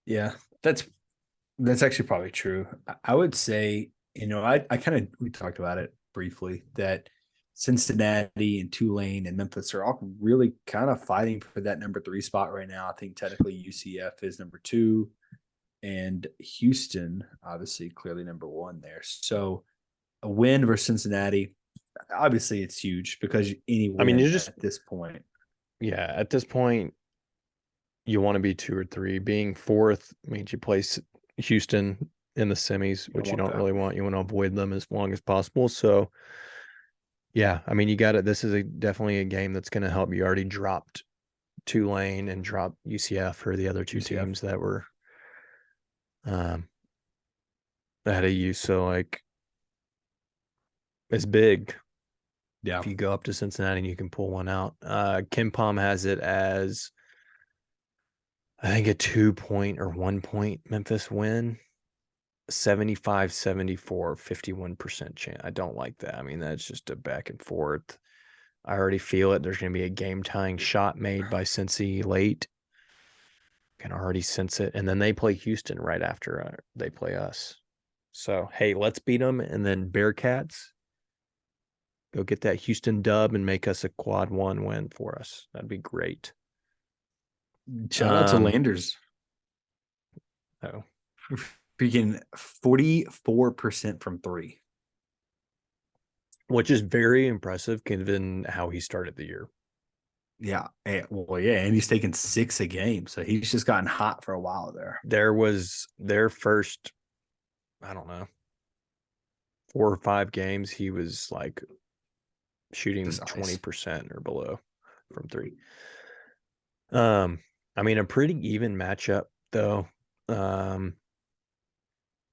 Yeah, that's actually probably true. I would say, we talked about it briefly, that Cincinnati and Tulane and Memphis are all really kind of fighting for that number 3 spot right now. I think technically UCF is number 2 and Houston, obviously, clearly number 1 there. So a win versus Cincinnati, obviously it's huge because any win at this point. Yeah, at this point, you want to be 2 or 3. Being 4th means you place Houston in the semis, which you don't really want. You want to avoid them as long as possible. So, yeah, I mean, you got it. This is definitely a game that's going to help. You already dropped Tulane and dropped UCF for the other 2 teams that were ahead of you. So, it's big. Yeah. If you go up to Cincinnati and you can pull one out. Kempom has it as, I think, a 2-point or 1-point Memphis win. 75-74, 51% chance. I don't like that. I mean, that's just a back and forth. I already feel it. There's going to be a game-tying shot made by Cincy late. Can already sense it. And then they play Houston right after they play us. So, hey, let's beat them. And then Bearcats, go get that Houston dub and make us a quad 1 win for us. That'd be great. Shout out to Landers. Oh. Freaking 44% from 3. Which is very impressive given how he started the year. Yeah. And he's taken 6 a game. So he's just gotten hot for a while there. There was their first, I don't know, 4 or 5 games, he was like shooting 20% or below from 3. I mean, a pretty even matchup though.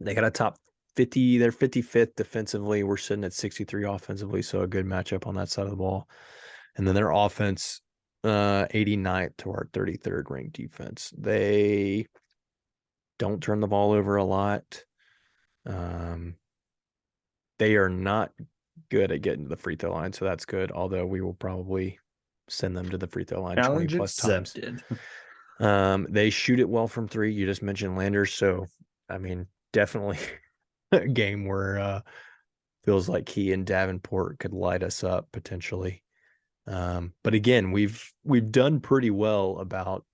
They got a top 50. They're 55th defensively. We're sitting at 63 offensively, so a good matchup on that side of the ball. And then their offense, 89th to our 33rd ranked defense. They don't turn the ball over a lot. They are not good at getting to the free throw line, so that's good. Although we will probably send them to the free throw line 20 plus times. They shoot it well from 3. You just mentioned Landers, so I mean, definitely a game where feels like he and Davenport could light us up potentially. But again, we've done pretty well about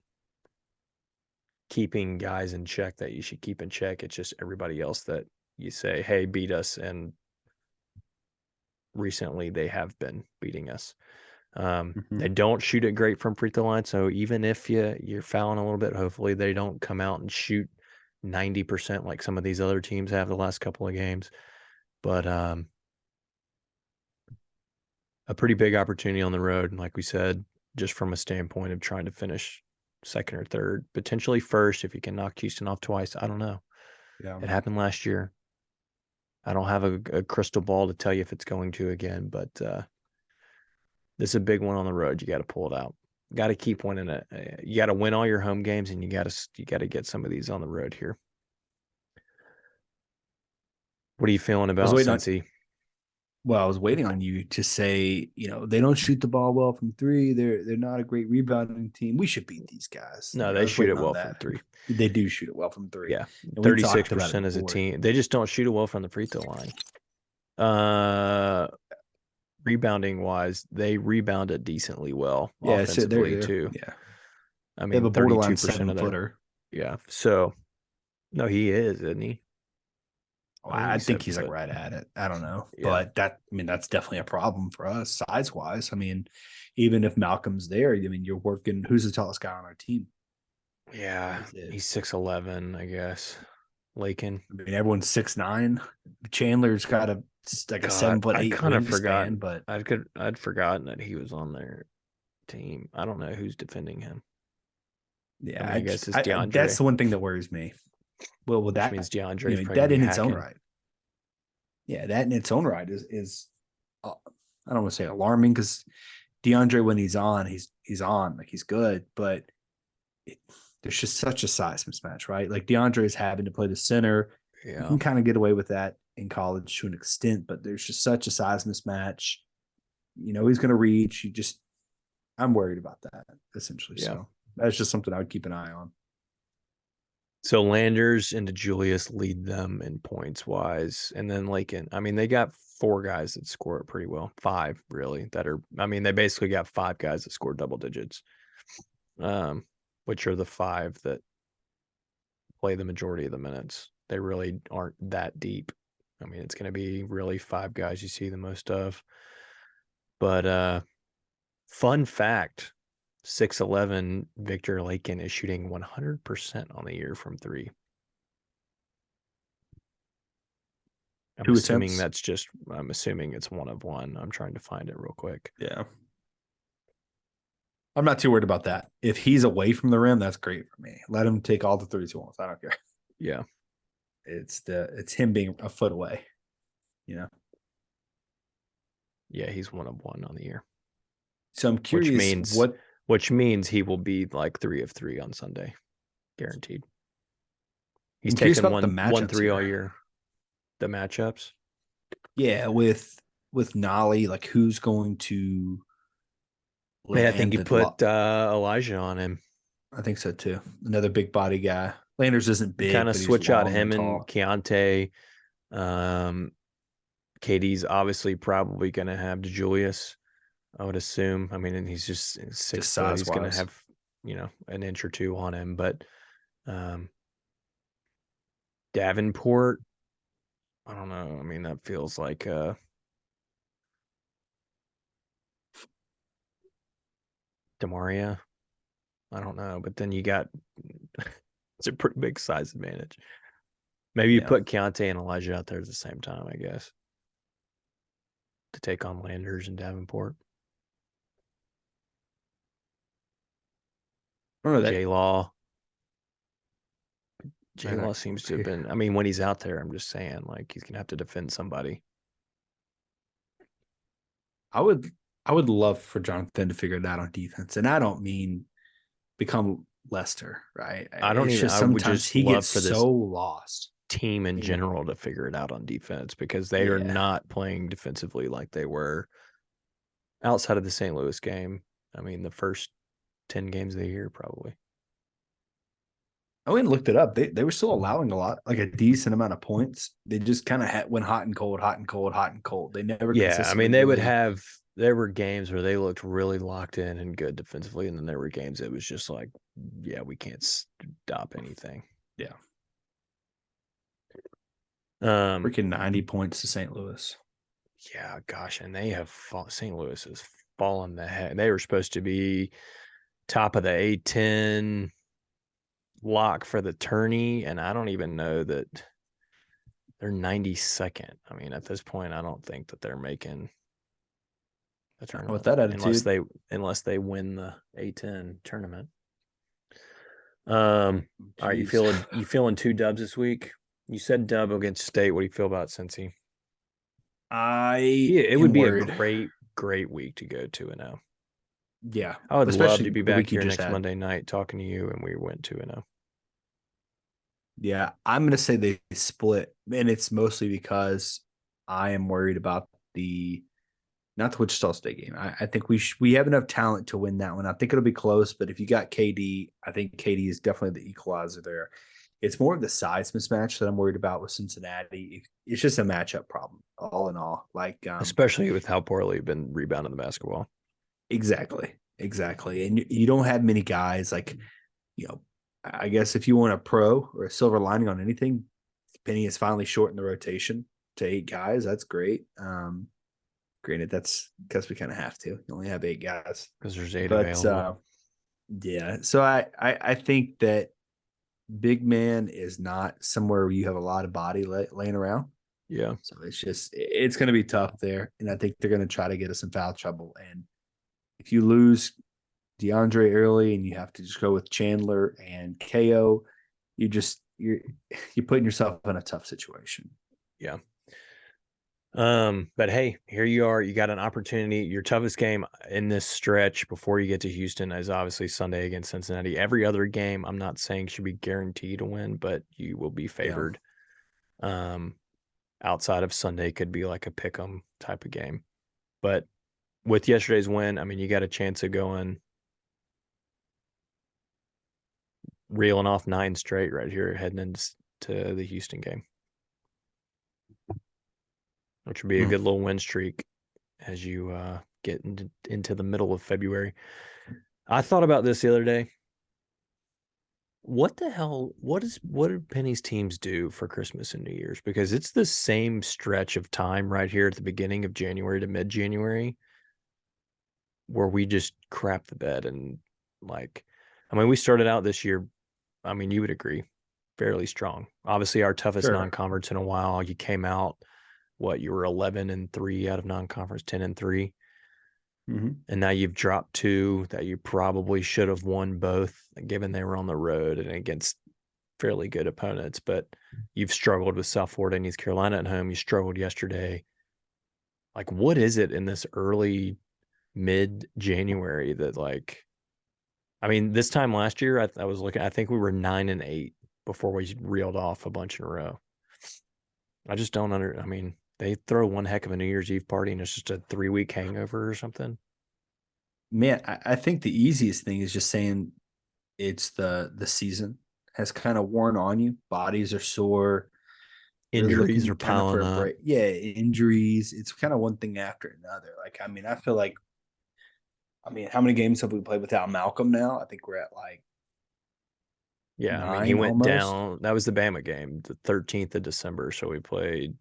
keeping guys in check that you should keep in check. It's just everybody else that you say, hey, beat us. And recently they have been beating us. They don't shoot it great from free throw line. So even if you're fouling a little bit, hopefully they don't come out and shoot 90% like some of these other teams have the last couple of games. But a pretty big opportunity on the road. And like we said, just from a standpoint of trying to finish 2nd or 3rd, potentially 1st if you can knock Houston off twice. I don't know. Yeah, it happened last year. I don't have a crystal ball to tell you if it's going to again, but this is a big one on the road. You got to pull it out. Got to keep winning it. You got to win all your home games, and you got to get some of these on the road here. What are you feeling about Cincy? I was waiting on you to say, they don't shoot the ball well from three. They're not a great rebounding team. We should beat these guys. No, I they was shoot it waiting on well that. from three. They do shoot it well from three. Yeah, And we talked about 36% it as a before. team. They just don't shoot it well from the free throw line. Rebounding wise, they rebounded decently well offensively too. Yeah, I they have mean, a borderline 32% of their 7-footer. yeah. So no, he is, isn't he? I think he's like right at it. I don't know, but that's definitely a problem for us size wise. I mean, even if Malcolm's there, I mean, you're working. Who's the tallest guy on our team? Yeah, he's 6'11", I guess. Lakin. I mean, everyone's 6'9". Chandler's got a 7'8" wingspan, but I'd forgotten that he was on their team. I don't know who's defending him. Yeah, I guess it's DeAndre. That's the one thing that worries me. Well, with that means DeAndre that in its own right. Yeah, that in its own right is I don't want to say alarming because DeAndre, when he's on, he's on, like he's good, but there's just such a size mismatch, right? Like DeAndre is having to play the center. Yeah. You can kind of get away with that in college to an extent, but there's just such a size mismatch. He's going to reach. I'm worried about that essentially. Yeah. So that's just something I would keep an eye on. So Landers and Julius lead them in points wise. And then Lakin, I mean, they got 4 guys that score it pretty well. 5 really they basically got 5 guys that score double digits. Which are the 5 that play the majority of the minutes. They really aren't that deep. I mean, it's going to be really 5 guys you see the most of. But fun fact, 6'11" Victor Lakin is shooting 100% on the year from 3. I'm assuming it's 1 of 1. I'm trying to find it real quick. Yeah. I'm not too worried about that. If he's away from the rim, that's great for me. Let him take all the threes he wants. I don't care. Yeah. It's him being a foot away. Yeah, he's 1 of 1 on the year. So I'm curious which means he will be like 3 of 3 on Sunday. Guaranteed. He's taken 1-3 all year. The matchups. Yeah, with Nolly, like who's going to I think you put Elijah on him. I think so too. Another big body guy. Landers isn't big. Kind of switch out him and Keontae. KD's obviously probably going to have DeJulius, I would assume. I mean, and he's just 6 foot. He's going to have, an inch or 2 on him. But Davenport, I don't know. I mean, that feels like DeMaria. I don't know. But then you got it's a pretty big size advantage. Maybe you put Keontae and Elijah out there at the same time, I guess, to take on Landers and Davenport. J-Law. J-Law seems to have been, I mean, when he's out there, I'm just saying, like, he's going to have to defend somebody. I would love for Jonathan to figure it out on defense. And I don't mean become Lester, right? I don't even, sometimes he gets so lost. Team in general to figure it out on defense because they are not playing defensively like they were outside of the St. Louis game. I mean, the first 10 games of the year, probably. I went and looked it up. They were still allowing a lot, like a decent amount of points. They just kind of went hot and cold, hot and cold, hot and cold. They never. Yeah, I mean, they would have. There were games where they looked really locked in and good defensively, and then there were games that was just like, yeah, we can't stop anything. Yeah. Freaking 90 points to St. Louis. Yeah, gosh, and they have St. Louis has fallen the heck. They were supposed to be top of the A10 lock for the tourney, and I don't even know that they're 92nd. I mean, at this point, I don't think that they're making the tournament with that attitude, unless they win the A10 tournament. All right, you feeling 2 dubs this week? You said dub against State. What do you feel about Cincy? It would be a great week to go 2-0. Yeah, I would love to especially be the back week you here just next had. Monday night talking to you, and we went 2-0. Yeah, I'm going to say they split, and it's mostly because I am worried about the not the Wichita State game. I think we have enough talent to win that one. I think it'll be close, but if you got KD, I think KD is definitely the equalizer there. It's more of the size mismatch that I'm worried about with Cincinnati. It's just a matchup problem, all in all. Like, Especially with how poorly you've been rebounding the basketball. exactly. And you don't have many guys like, you know, I guess if you want a pro or a silver lining on anything, Penny is finally shortened the rotation to 8 guys. That's great. Granted, that's because we kind of have to. You only have 8 guys, Because there's 8 but available. yeah. So I think that big man is not somewhere where you have a lot of body laying around. Yeah. So it's going to be tough there, and I think they're going to try to get us in foul trouble. And if you lose DeAndre early and you have to just go with Chandler and KO, you're putting yourself in a tough situation. Yeah. But hey, here you are. You got an opportunity. Your toughest game in this stretch before you get to Houston is obviously Sunday against Cincinnati. Every other game, I'm not saying should be guaranteed to win, but you will be favored. Outside of Sunday could be like a pick 'em type of game. But with yesterday's win, I mean, you got a chance of going reeling off 9 straight right here heading into the Houston game, which would be a good little win streak as you get into the middle of February. I thought about this the other day. What the hell? What do Penny's teams do for Christmas and New Year's? Because it's the same stretch of time right here at the beginning of January to mid-January where we just crap the bed and I mean, we started out this year. I mean, you would agree, fairly strong. Obviously, our toughest Sure. non-conference in a while. You came out, you were 11-3 out of non-conference, 10-3. Mm-hmm. And now you've dropped 2 that you probably should have won both, given they were on the road and against fairly good opponents. But you've struggled with South Florida and East Carolina at home. You struggled yesterday. Like, what is it in this early mid-January that I mean, this time last year, I was looking, I think we were 9-8 before we reeled off a bunch in a row. I just don't I mean, they throw one heck of a New Year's Eve party and it's just a 3-week hangover or something. Man, I think the easiest thing is just saying it's the season has kind of worn on you. Bodies are sore. Really Injuries are looking kind of for piling a up. break. Yeah, injuries. It's kind of one thing after another. Like, I mean, I feel like, how many games have we played without Malcolm now? I think we're at like Yeah, I mean, he 9 went almost. down. That was the Bama game, the 13th of December. So we played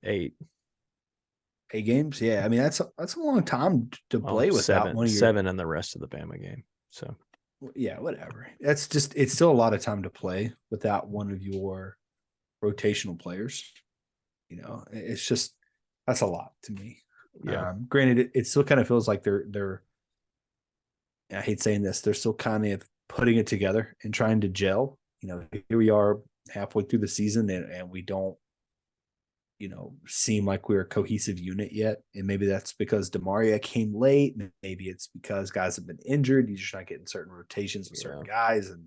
8, 8 games. Yeah, I mean that's a long time to well, play without 7, one of your. 7 in the rest of the Bama game. So Yeah, whatever. It's still a lot of time to play without one of your rotational players. It's just that's a lot to me. yeah, Granted, it still kind of feels like they're. I hate saying this. They're still kind of putting it together and trying to gel. Here we are halfway through the season, and we don't, seem like we're a cohesive unit yet. And maybe that's because Demaria came late. Maybe it's because guys have been injured. You're just not getting certain rotations with certain guys, and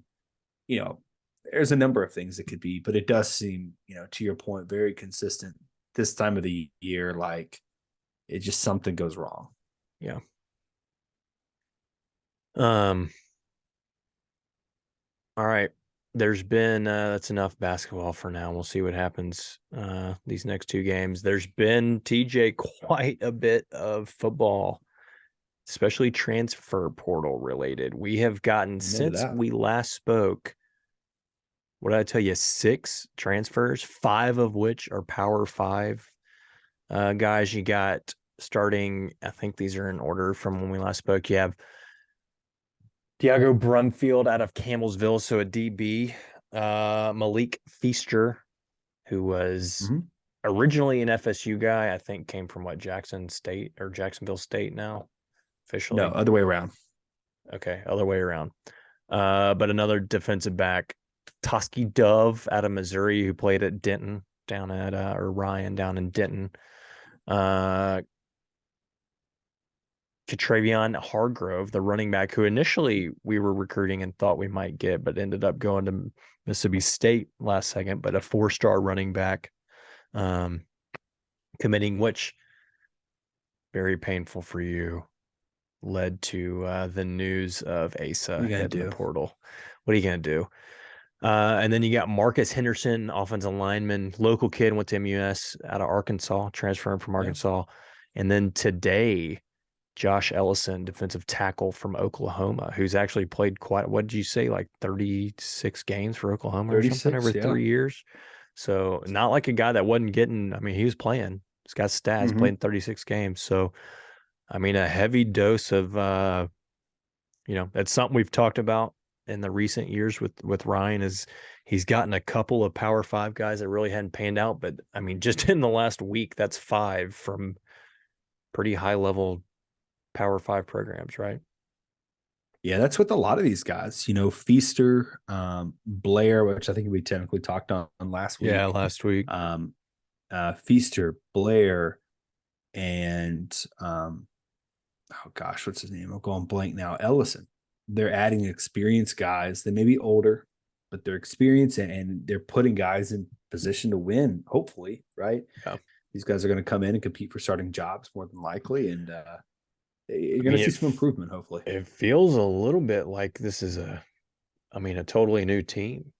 there's a number of things it could be. But it does seem, to your point, very consistent this time of the year. Like it just something goes wrong. yeah. All right. There's been that's enough basketball for now. We'll see what happens these next 2 games. There's been TJ quite a bit of football, especially transfer portal related. We have gotten since we last spoke. What did I tell you? 6 transfers, 5 of which are Power 5 guys. You got starting. I think these are in order from when we last spoke. You have Diago Brumfield out of Campbellsville, so a DB. Malik Feaster, who was originally an FSU guy, I think came from Jackson State or Jacksonville State now, officially. No, other way around. Okay, other way around. But another defensive back, Toski Dove out of Missouri, who played at Denton down at or Ryan down in Denton. Travion Hargrove, the running back who initially we were recruiting and thought we might get, but ended up going to Mississippi State last second, but a 4-star running back committing, which very painful for you, led to the news of Asa hitting the portal. What are you going to do? And then you got Marcus Henderson, offensive lineman, local kid, went to MUS out of Arkansas, transferring from Arkansas. And then today, Josh Ellison, defensive tackle from Oklahoma, who's actually played what did you say, like 36 games for Oklahoma or something over 3 years? So not like a guy that wasn't getting, I mean, he was playing. He's got stats, played in 36 games. So, I mean, a heavy dose of, that's something we've talked about in the recent years with Ryan, is he's gotten a couple of Power 5 guys that really hadn't panned out. But, I mean, just in the last week, that's 5 from pretty high-level Power 5 programs, right? Yeah, that's with a lot of these guys. Feaster, Blair, which I think we technically talked on last week. Yeah, last week. Feaster, Blair, and oh gosh, what's his name? I'm going blank now. Ellison. They're adding experienced guys. They may be older, but they're experienced and they're putting guys in position to win, hopefully, right? Yeah. These guys are going to come in and compete for starting jobs more than likely, and you're going to see some improvement, hopefully. It feels a little bit like this is a totally new team.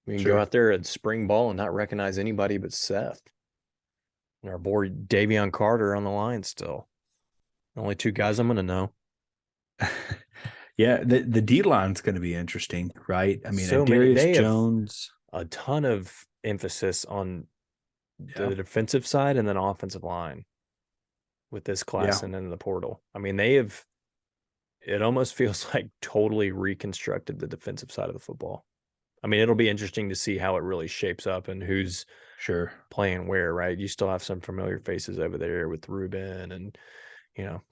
We can go out there at spring ball and not recognize anybody but Seth. And our boy Davion Carter on the line still. Only 2 guys I'm going to know. Yeah, the D line's going to be interesting, right? I mean, Darius Jones. A ton of emphasis on the defensive side and then offensive line with this class and in the portal. I mean, it almost feels like totally reconstructed the defensive side of the football. I mean, it'll be interesting to see how it really shapes up and who's playing where, right? You still have some familiar faces over there with Ruben and,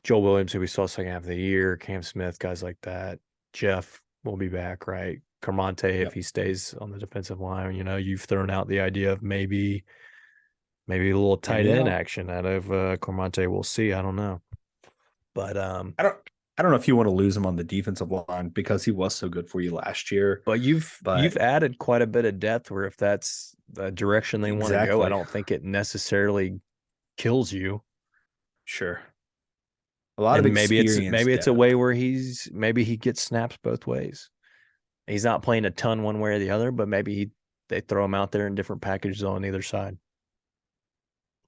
Joel Williams, who we saw second half of the year, Cam Smith, guys like that. Jeff will be back, right? Carmonte, if he stays on the defensive line, you've thrown out the idea of maybe a little tight end action out of Carmonte. We'll see. I don't know. But I don't know if you want to lose him on the defensive line because he was so good for you last year. But you've added quite a bit of depth where if that's the direction they want to go, I don't think it necessarily kills you. Sure. A lot of experience. Maybe it's a way where he gets snaps both ways. He's not playing a ton one way or the other, but maybe they throw him out there in different packages on either side.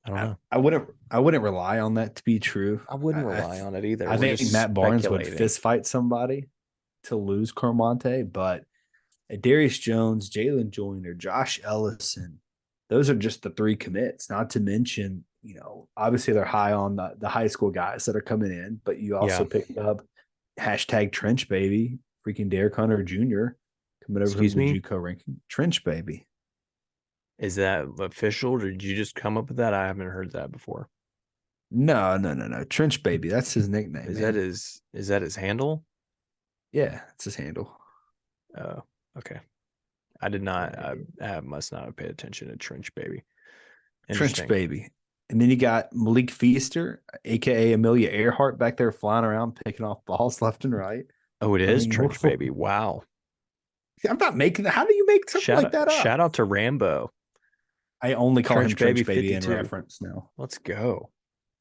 I don't know. I wouldn't rely on that to be true. I wouldn't rely on it either. I think Matt Barnes would fist fight somebody to lose Carmonte, but Darius Jones, Jalen Joyner, Josh Ellison, those are just the 3 commits. Not to mention, obviously they're high on the high school guys that are coming in, but you also picked up #Trench Baby, freaking Derek Hunter Jr. coming over from the JUCO ranking. Trench Baby. Is that official, or did you just come up with that? I haven't heard that before. No. Trench Baby. That's his nickname. Is that his handle? Yeah, it's his handle. Oh, okay. I did not. I must not have paid attention to Trench Baby. Trench Baby. And then you got Malik Feaster, a.k.a. Amelia Earhart, back there flying around, picking off balls left and right. Oh, it is Trench Baby. Wow. I'm not making that. How do you make something like that up? Shout out to Rambo. I only call him Trench Baby in reference now. Let's go.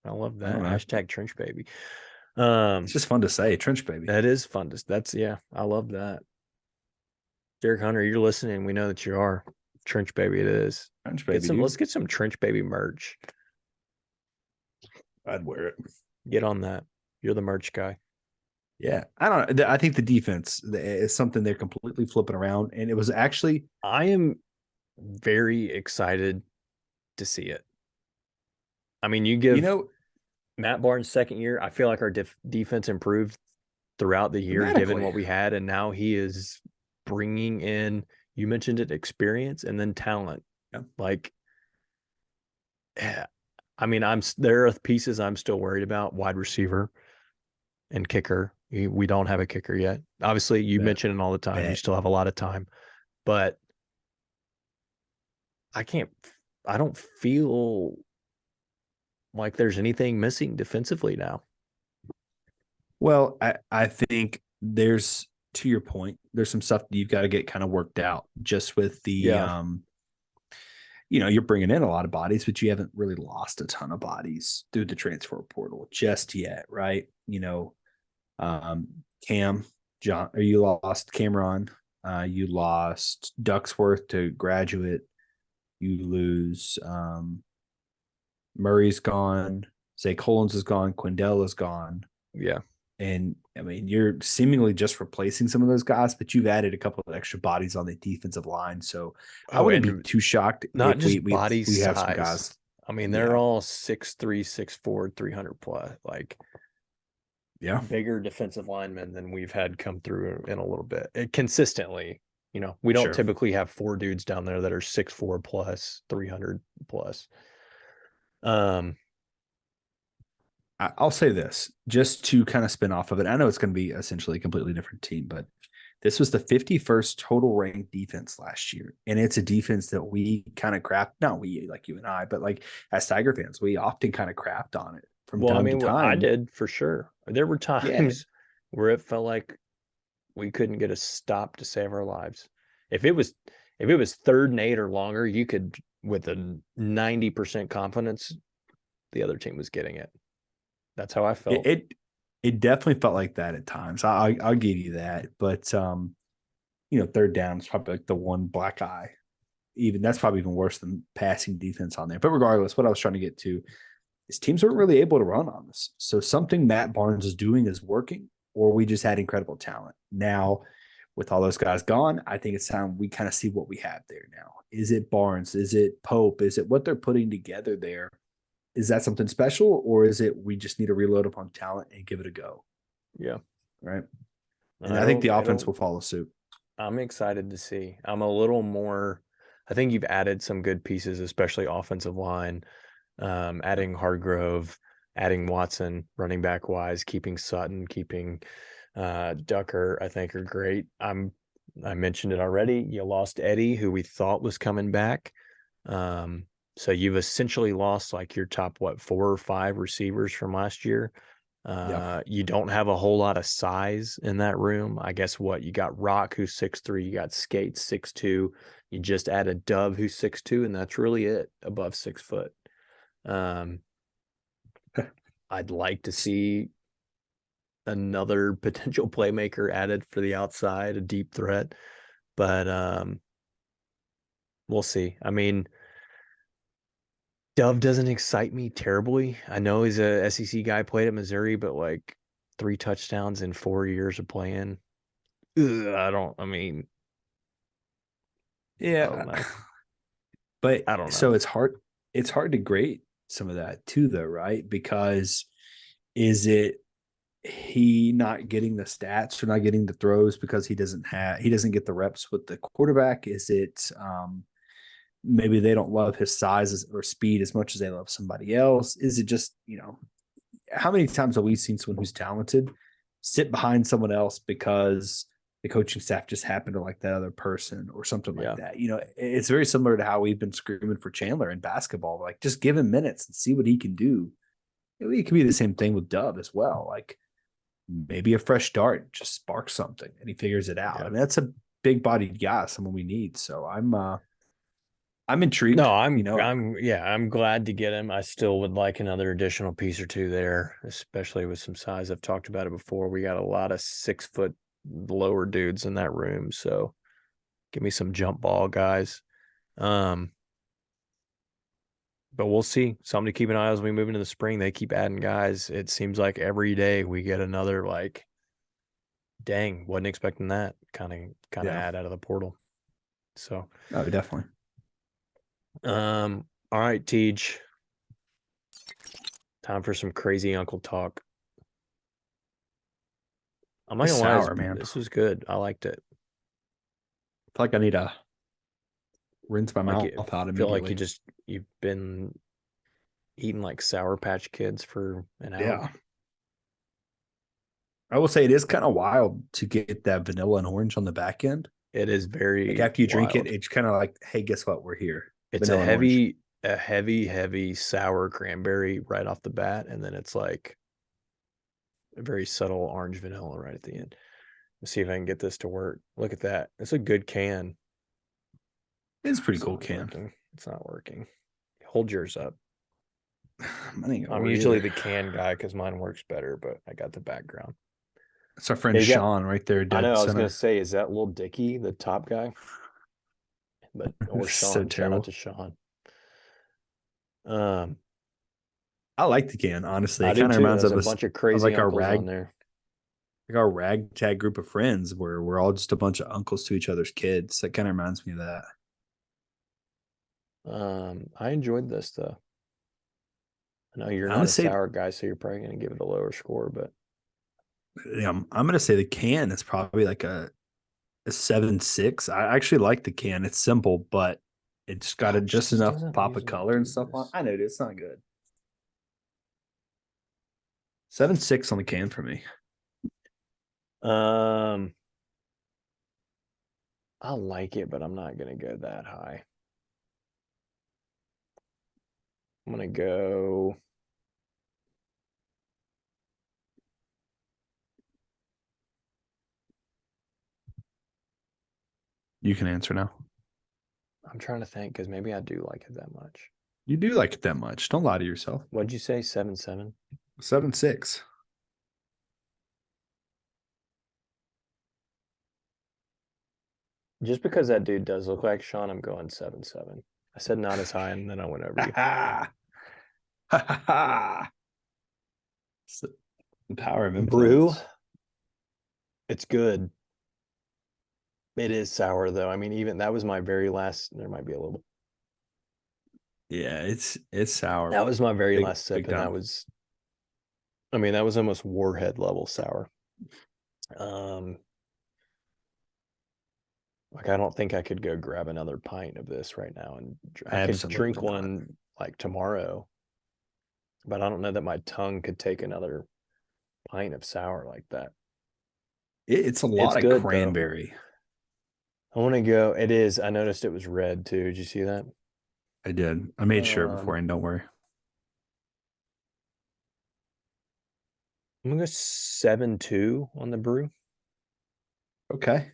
I love that. #Trench Baby. It's just fun to say, Trench Baby. That is fun I love that. Derek Hunter, you're listening. We know that you are. Trench Baby it is. Trench Baby. Let's get some Trench Baby merch. I'd wear it. Get on that. You're the merch guy. Yeah. I don't know. I think the defense is something they're completely flipping around. And it was actually. I am very excited to see it. I mean, you give Matt Barnes' second year, I feel like our defense improved throughout the year given what we had, and now he is bringing in, you mentioned it, experience and then talent. Yeah. Like, I mean, there are pieces I'm still worried about, wide receiver and kicker. We don't have a kicker yet. Obviously, you mention it all the time. You still have a lot of time, but I don't feel like there's anything missing defensively now. Well, I think there's, to your point, there's some stuff that you've got to get kind of worked out just with the Yeah. you're bringing in a lot of bodies, but you haven't really lost a ton of bodies through the transfer portal just yet, right? Um, Cam, John, or you lost Cameron, you lost Ducksworth to graduate, you lose Murray's gone, Zay Collins is gone, Quindell is gone. Yeah. And I mean, you're seemingly just replacing some of those guys, but you've added a couple of extra bodies on the defensive line. So I Oh, wouldn't be and too shocked not if we just we body we have some size. guys. I mean, they're Yeah. all 6'3", 6'4", 300 plus, like Yeah. bigger defensive linemen than we've had come through in a little bit. Consistently, we don't Sure. typically have four dudes down there that are 6'4" plus, 300 plus. Um, I'll say this just to kind of spin off of it. I know it's going to be essentially a completely different team, but this was the 51st total ranked defense last year. And it's a defense that we kind of crap, not we, like you and I, but like as Tiger fans, we often kind of crapped on it from well, I time to mean, I time. did for sure. There were Yeah. times where it felt like we couldn't get a stop to save our lives. If it was 3rd and 8 or longer, you could, with a 90% confidence, the other team was getting it. That's how I It, felt. it it definitely felt like that at times. I'll give you that. But 3rd down is probably like the one black eye. Even that's probably even worse than passing defense on there. But regardless, what I was trying to get to is teams weren't really able to run on us. So something Matt Barnes is doing is working, or we just had incredible talent. Now, with all those guys gone, I think it's time we kind of see what we have there now. Is it Barnes? Is it Pope? Is it what they're putting together there? Is that something special, or is it we just need to reload upon talent and give it a go? Yeah. Right. And I think It'll the offense it'll will follow suit. I'm excited to see. I'm a little more I think you've added some good pieces, especially offensive line, adding Hargrove, adding Watson, running back wise, keeping Sutton, keeping Ducker, I think are great. I mentioned it already. You lost Eddie, who we thought was coming back. So you've essentially lost like your top, 4 or 5 receivers from last year. Yeah. You don't have a whole lot of size in that room. I guess what you got Rock, who's 6'3", you got Skate 6'2", you just added Dove, who's 6'2", and that's really it above 6 foot. Um, I'd like to see another potential playmaker added for the outside, a deep threat, but we'll see. I mean, Dove doesn't excite me terribly. I know he's a SEC guy, played at Missouri, but like 3 touchdowns in 4 years of playing. Ugh, I mean, I don't Yeah. know. But I don't so know. it's hard to grade some of that too, though, right? Because is it he not getting the stats or not getting the throws because he doesn't get the reps with the quarterback? Is it maybe they don't love his size or speed as much as they love somebody else? Is it just, how many times have we seen someone who's talented sit behind someone else because the coaching staff just happened to like that other person or something like Yeah. that? It's very similar to how we've been screaming for Chandler in basketball. Like, just give him minutes and see what he can do. It could be the same thing with Dub as well. Like, maybe a fresh start just sparks something and he figures it out. I Yeah. mean, that's a big bodied guy, someone we need. So I'm No, intrigued. I'm glad to get him. I still would like another additional piece or two there, especially with some size. I've talked about it before. We got a lot of 6 foot lower dudes in that room. So give me some jump ball guys. Um, but we'll see. Something to keep an eye on as we move into the spring. They keep adding guys. It seems like every day we get another like, dang, wasn't expecting that kind of Yeah. add out of the portal. So, Oh, definitely. all right, Tej. Time for some crazy uncle talk. I'm not It's gonna lie, sour, man. this was good. I liked it. I feel like I need to rinse my Like mouth you out feel like immediately. you've been eating like Sour Patch Kids for an hour. Yeah. I will say it is kind of wild to get that vanilla and orange on the back end. It is Like very after you drink it, wild. it's kind of like, hey, guess what? We're here. It's Vanilla and orange. a heavy sour cranberry right off the bat, and then it's like a very subtle orange vanilla right at the end. Let's see if I can get this to work. Look at that. It's a good can. It's a pretty It's cool not can. working. It's not working. Hold yours up. Mine ain't gonna I'm work usually either. the can guy because mine works better, but I got the background. It's our friend Yeah, you got- Sean right there. I Dead know. I was center. gonna say, is that Lil Dicky, the top guy? But or It's Sean. so Shout terrible. out to Sean. Um, I like the can, honestly. I It do kind of too. reminds There's a us bunch of of crazy like uncles on there. our ragtag group of friends where we're all just a bunch of uncles to each other's kids. That kind of reminds me of that. I enjoyed this though. I know you're I'm not gonna a say, sour guy, so you're probably gonna give it a lower score, but yeah, I'm gonna say the can is probably like a 7.6. I actually like the can. It's simple, but it just got gosh, just this enough doesn't pop of usually color and do stuff on. this. I know, dude, it's not good. 7.6 on the can for me. I like it, but I'm not gonna go that high. I'm gonna go. You can answer now. I'm trying to think because maybe I do like it that much. You do like it that much. Don't lie to yourself. What'd you say? 7.7? 7.6. Just because that dude does look like Sean, I'm going 7.7. I said not as high, and then I went over you. Ha ha ha! The power of Brew. influence. It's good. It is sour though. I mean, even that was my very last. There might be a little. Yeah, it's sour. That was my very Big- last sip, big and time. that was. I mean, that was almost Warhead level sour. Like I don't think I could go grab another pint of this right now, and I could drink Absolutely not. one like tomorrow, but I don't know that my tongue could take another pint of sour like that. It's a lot It's of good, though. cranberry. I want to go. It is. I noticed it was red too. Did you see that? I did. I made sure beforehand. Don't worry. I'm gonna go 7.2 on the brew. Okay,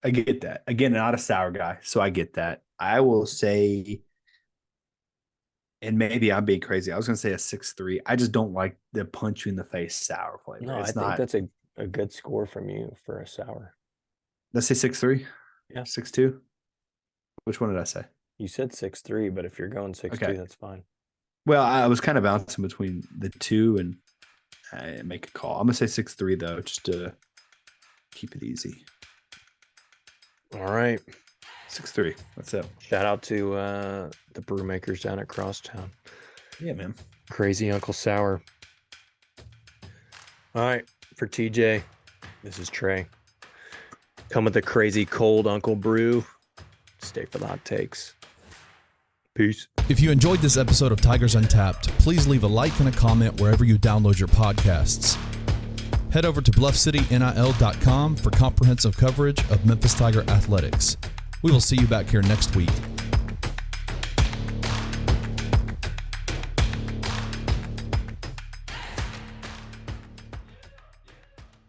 I get that. Again, not a sour guy, so I get that. I will say, and maybe I'm being crazy. I was gonna say a 6.3. I just don't like the punch you in the face sour flavor. No, I It's think not. that's a good score from you for a sour. Let's say 6.3. Yeah. 6.2. Which one did I say? You said 6.3, but if you're going 6.2, Okay. that's fine. Well, I was kind of bouncing between the two, and I make a call. I'm gonna say 6.3 though, just to keep it easy. All right. 6.3. That's it. Shout out to the brew makers down at Crosstown. Yeah, man. Crazy Uncle Sour. All right. For TJ, this is Trey. Come with the crazy cold Uncle Brew. Stay for the hot takes. Peace. If you enjoyed this episode of Tigers Untapped, please leave a like and a comment wherever you download your podcasts. Head over to bluffcitynil.com for comprehensive coverage of Memphis Tiger athletics. We will see you back here next week.